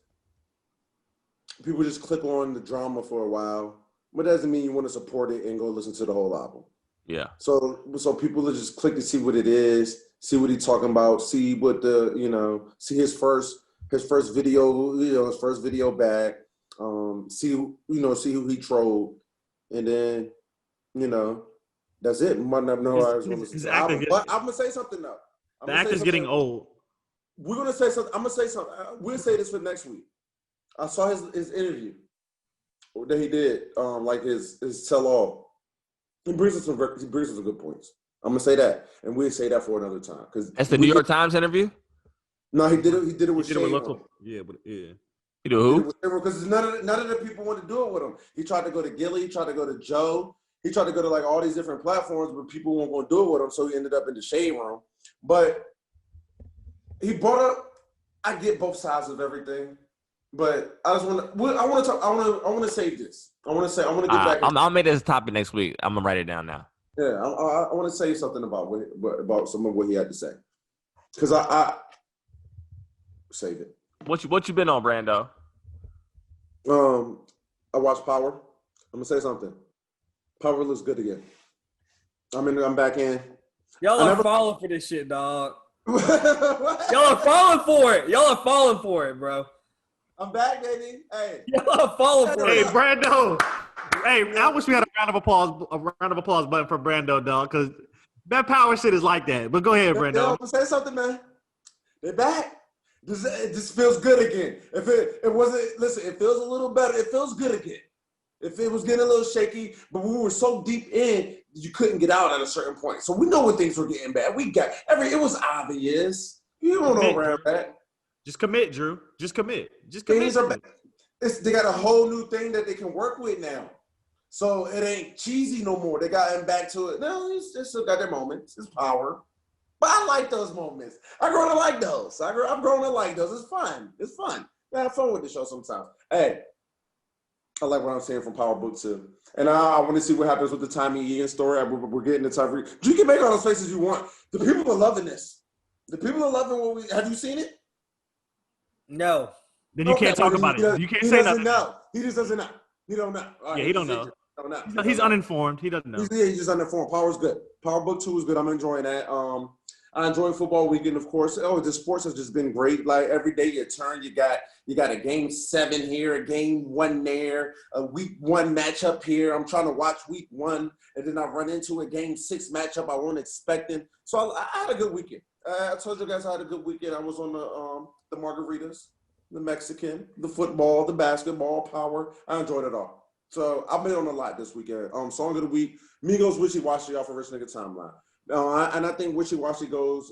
people just click on the drama for a while, but that doesn't mean you want to support it and go listen to the whole album. Yeah. So people will just click to see what it is, see what he's talking about, see what see his first video, his first video back, see who he trolled, and then that's it. Might not know I was going to listen to the album. But I'm gonna say something though. The act is getting old. We're gonna say something. I'm gonna say something. We'll say this for next week. I saw his interview that he did, like his tell-all. He brings us some good points. I'm gonna say that, and we'll say that for another time. Because that's the New York Times interview. No, he did it. He did it with Shane. Yeah. You know who? Because none of the people wanted to do it with him. He tried to go to Gilly. He tried to go to Joe. He tried to go to like all these different platforms, but people weren't going to do it with him. So he ended up in the shade room. But he brought up. I get both sides of everything. But I just want to. I want to talk. I want to say this. I want to get back. I'll make this a topic next week. I'm gonna write it down now. Yeah, I want to say something about some of what he had to say, because I save it. What you been on, Brando? I watched Power. I'm gonna say something. Power looks good again. I'm back in. Y'all are falling for this shit, dog. Y'all are falling for it. Y'all are falling for it, bro. I'm back, baby. Hey. Y'all are falling for it. Hey, Brando. Hey, I wish we had a round of applause button for Brando, dog, because that power shit is like that. But go ahead, Brando. Yo, I'm gonna say something, man. They're back. This feels good again. If it wasn't, listen, it feels a little better. It feels good again. If it was getting a little shaky, but we were so deep in, you couldn't get out at a certain point. So we know when things were getting bad. It was obvious. You don't know around that. Just commit, Drew. Just commit. Things are bad. They got a whole new thing that they can work with now. So it ain't cheesy no more. They got him back to it. No, it's still got their moments. It's power. But I like those moments. I grown to like those. I've grown to like those. It's fun. It's fun. I have fun with the show sometimes. Hey, I like what I'm saying from Power Book 2. And I want to see what happens with the Tommy Ian story. We're getting the Tyree. You can make all those faces you want. The people are loving this. The people are loving what we – have you seen it? No. Then you can't talk about it. You can't say nothing. He just doesn't know. He don't know. Yeah, he don't know. He's uninformed. He doesn't know. He's just uninformed. Power's good. Power Book 2 is good. I'm enjoying that. I enjoy football weekend, of course. The sports has just been great. Like every day you turn, you got a game 7 here, a game 1 there, a week 1 matchup here. I'm trying to watch week 1, and then I run into a game 6 matchup I wasn't expecting. So I had a good weekend. I told you guys I had a good weekend. I was on the margaritas, the Mexican, the football, the basketball, power. I enjoyed it all. So I've been on a lot this weekend. Song of the week, Migos Wishy Washy off of Rich Nigga Timeline. And I think Wishy Washy goes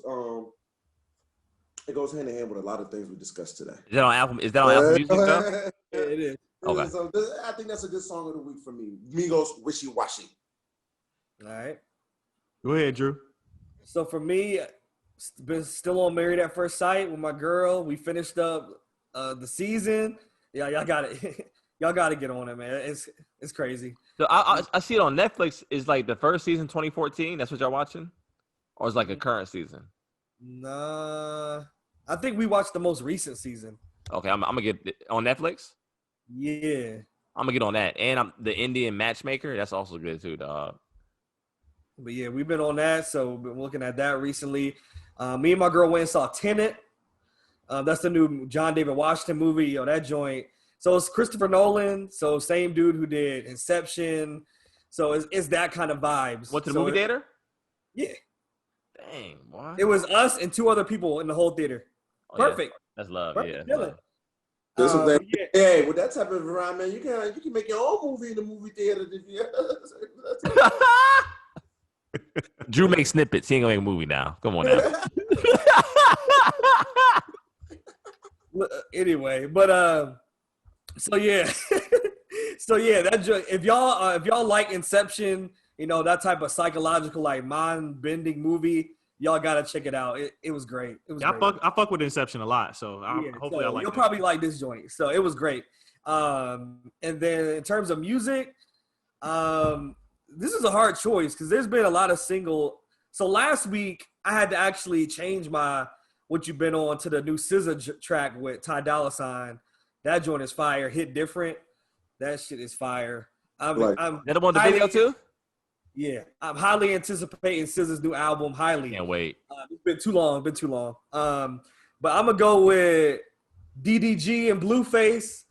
it goes hand in hand with a lot of things we discussed today. Is that on Apple Music though? Yeah, it is. Okay. So I think that's a good song of the week for me. Migos Wishy Washy. All right. Go ahead, Drew. So for me, been still on Married at First Sight with my girl. We finished up the season. Yeah, y'all got it. Y'all got to get on it, man. It's crazy. So I see it on Netflix. Is like the first season 2014. That's what y'all watching, or is like a current season? Nah, I think we watched the most recent season. Okay, I'm gonna get it on Netflix. Yeah, I'm gonna get on that, and I'm the Indian Matchmaker. That's also good too, dog. but yeah, we've been on that. So we've been looking at that recently. Me and my girl went and saw Tenet. That's the new John David Washington movie. Yo, that joint. So it's Christopher Nolan. So same dude who did Inception. So it's that kind of vibes. Went to the movie theater? Yeah. Dang, boy. It was us and 2 other people in the whole theater. Oh, Perfect. Yeah. That's love. Perfect. Yeah. Yeah. Hey, with that type of environment, you can make your own movie in the movie theater. Drew makes snippets. He ain't gonna make a movie now. Come on now. Anyway, but so yeah, that if y'all like Inception, that type of psychological like mind bending movie, y'all gotta check it out. It was great. It was. Yeah, great. I fuck with Inception a lot, so hopefully I like. You'll that. probably like this joint. So it was great. And then in terms of music, this is a hard choice because there's been a lot of single. So last week I had to actually change my "What You Been On" to the new SZA track with Ty Dolla $ign. That joint is fire. Hit different. That shit is fire. I'm that the one the video too? Yeah, I'm highly anticipating SZA's new album. Highly. Can't wait. It's been too long. But I'm gonna go with DDG and Blueface,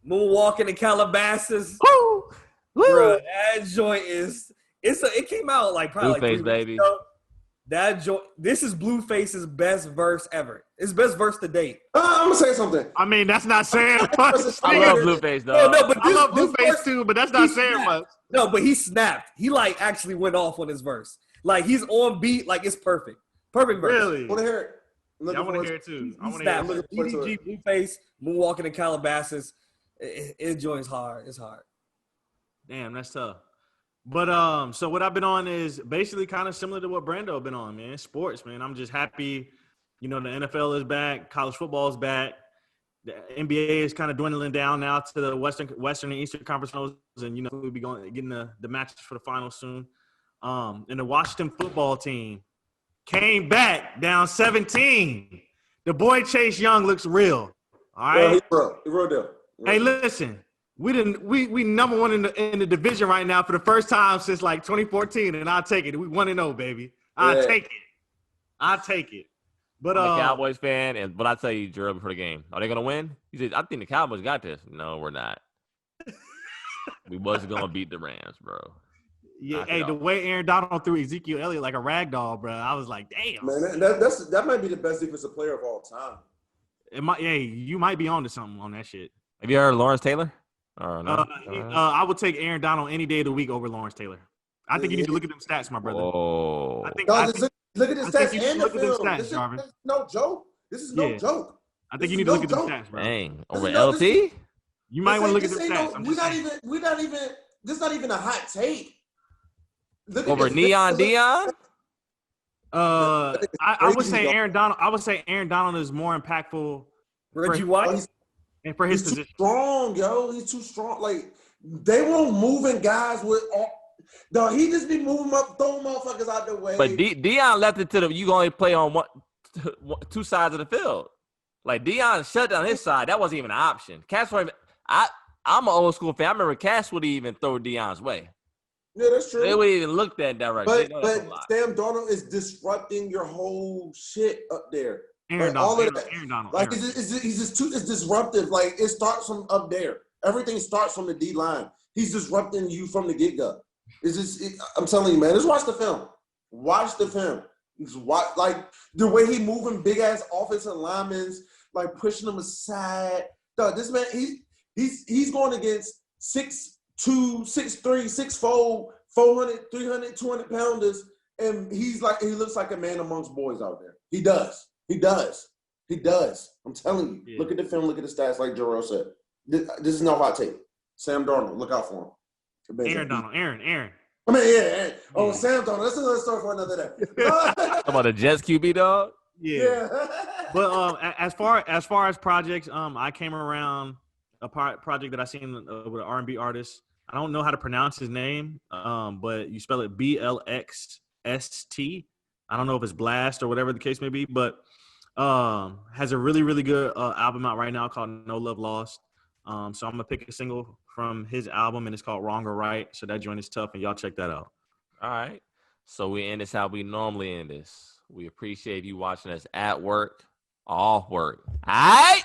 Moonwalking in Calabasas. Woo! Woo! Bruh, that joint it came out like probably Blueface, like 3 baby. weeks ago. That joint. This is Blueface's best verse ever. It's best verse to date. I'm gonna say something. I mean, that's not saying much. I love Blueface, dog. No, but I love this Blueface verse, too, but that's not saying snapped. much. No, but he snapped. He like actually went off on his verse. Like he's on beat. Like it's perfect. Perfect verse. Really? I want to hear it. Yeah, I want to hear it too. I He want to hear snapped. it. Look at DDG, Blueface, Moonwalking in Calabasas. It joins hard. It's hard. Damn, that's tough. But so what I've been on is basically kind of similar to what Brando been on, man. Sports, man. I'm just happy, the NFL is back, college football is back. The NBA is kind of dwindling down now to the Western and Eastern Conference finals, and we'll be getting the matches for the finals soon. And the Washington football team came back down 17. The boy Chase Young looks real. All right. Yeah, he real deal. Hey, listen. We number one in the division right now for the first time since like 2014, and I'll take it. We 1-0, baby. I'll take it. But I'm a Cowboys fan, but I tell you, Jorel, before the game, are they gonna win? He said, "I think the Cowboys got this." No, we're not. We wasn't gonna beat the Rams, bro. Yeah, hey, the way Aaron Donald threw Ezekiel Elliott like a rag doll, bro, I was like, damn. Man, that might be the best defensive player of all time. You might be on to something on that shit. Have you heard of Lawrence Taylor? No. I would take Aaron Donald any day of the week over Lawrence Taylor. I think you need to look at them stats, my brother. Oh. Look at the stats and the film. This is no joke. This is no joke. I think you need to look at them stats, bro. Dang. Over LT? You might want to look at them stats. This is not even a hot take. Over Neon Dion? I would say Aaron Donald. I would say Aaron Donald is more impactful. Reggie White and for his he's position. Too strong, yo. He's too strong. Like they won't moving guys with. Dog, he just be moving up, throwing motherfuckers out the way. But Dion left it to the. You can only play on two sides of the field. Like Dion shut down his side. That wasn't even an option. Cass, I'm an old school fan. I remember Cass would even throw Dion's way. Yeah, that's true. They would even look that direction. But Sam Darnold is disrupting your whole shit up there. Aaron Donald. Like it's disruptive. Like it starts from up there. Everything starts from the D line. He's disrupting you from the get go. I'm telling you, man. Just watch the film. Watch the film. Like the way he moving big ass offensive linemen, like pushing them aside. Dog, this man, he's going against 6'2", 6'3", 6'4", 400, 300, 200 pounders, and he looks like a man amongst boys out there. He does. I'm telling you. Yeah. Look at the film. Look at the stats. Like Jorel said, this is no hot take. Sam Darnold, look out for him. Aaron Donald. Aaron. I mean, yeah. Oh, Sam Darnold. That's another story for another day. About the Jets QB, dog. Yeah. But as far as projects, I came around a project that I seen with an R&B artist. I don't know how to pronounce his name, but you spell it BLXST. I don't know if it's Blast or whatever the case may be, but has a really, really good album out right now called No Love Lost. So I'm going to pick a single from his album, and it's called Wrong or Right. So that joint is tough, and y'all check that out. All right. So we end this how we normally end this. We appreciate you watching us at work, off work. All right?